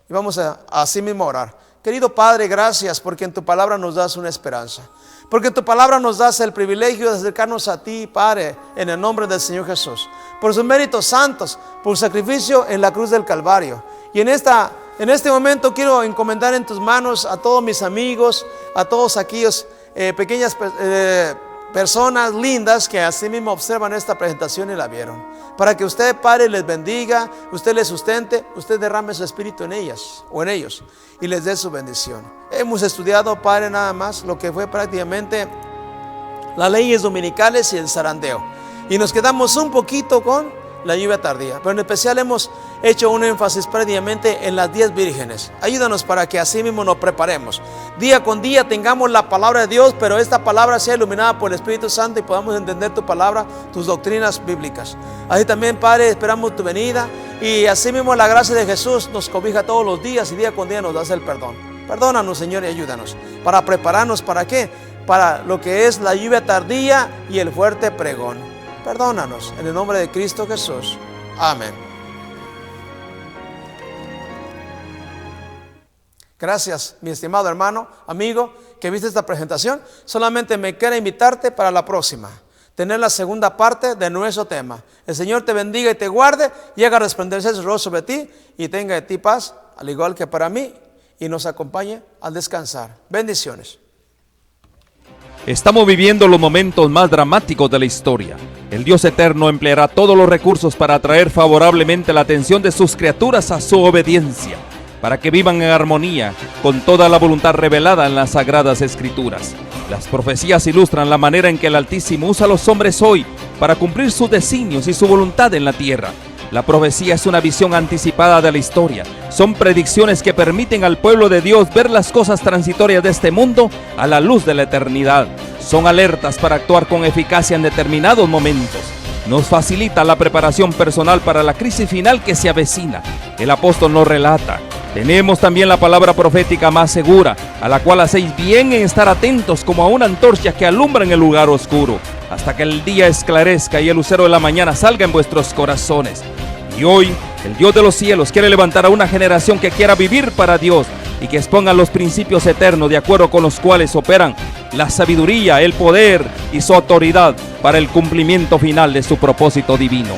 y vamos a así mismo orar. Querido Padre, gracias porque en tu palabra nos das una esperanza. Porque en tu palabra nos das el privilegio de acercarnos a ti, Padre, en el nombre del Señor Jesús. Por sus méritos santos, por su sacrificio en la cruz del Calvario. Y en este momento quiero encomendar en tus manos a todos mis amigos, a todos aquellos pequeñas personas lindas que así mismo observan esta presentación y la vieron. Para que usted, Padre, les bendiga, usted les sustente, usted derrame su espíritu en ellas o en ellos y les dé su bendición. Hemos estudiado, Padre, nada más lo que fue prácticamente las leyes dominicales y el zarandeo. Y nos quedamos un poquito con la lluvia tardía. Pero en especial hemos hecho un énfasis previamente en las 10 vírgenes. Ayúdanos para que así mismo nos preparemos. Día con día tengamos la palabra de Dios, pero esta palabra sea iluminada por el Espíritu Santo y podamos entender tu palabra, tus doctrinas bíblicas. Así también, Padre, esperamos tu venida y así mismo la gracia de Jesús nos cobija todos los días y día con día nos das el perdón. Perdónanos, Señor, y ayúdanos para prepararnos. ¿Para qué? Para lo que es la lluvia tardía y el fuerte pregón. Perdónanos en el nombre de Cristo Jesús. Amén. Gracias, mi estimado hermano, amigo, que viste esta presentación. Solamente me queda invitarte para la próxima, tener la segunda parte de nuestro tema. El Señor te bendiga y te guarde, y haga resplandecer su rostro sobre ti y tenga de ti paz, al igual que para mí, y nos acompañe al descansar. Bendiciones. Estamos viviendo los momentos más dramáticos de la historia. El Dios eterno empleará todos los recursos para atraer favorablemente la atención de sus criaturas a su obediencia, para que vivan en armonía con toda la voluntad revelada en las Sagradas Escrituras. Las profecías ilustran la manera en que el Altísimo usa a los hombres hoy para cumplir sus designios y su voluntad en la tierra. La profecía es una visión anticipada de la historia. Son predicciones que permiten al pueblo de Dios ver las cosas transitorias de este mundo a la luz de la eternidad. Son alertas para actuar con eficacia en determinados momentos. Nos facilita la preparación personal para la crisis final que se avecina. El apóstol nos relata: tenemos también la palabra profética más segura, a la cual hacéis bien en estar atentos como a una antorcha que alumbra en el lugar oscuro, hasta que el día esclarezca y el lucero de la mañana salga en vuestros corazones. Y hoy, el Dios de los cielos quiere levantar a una generación que quiera vivir para Dios y que exponga los principios eternos de acuerdo con los cuales operan la sabiduría, el poder y su autoridad para el cumplimiento final de su propósito divino.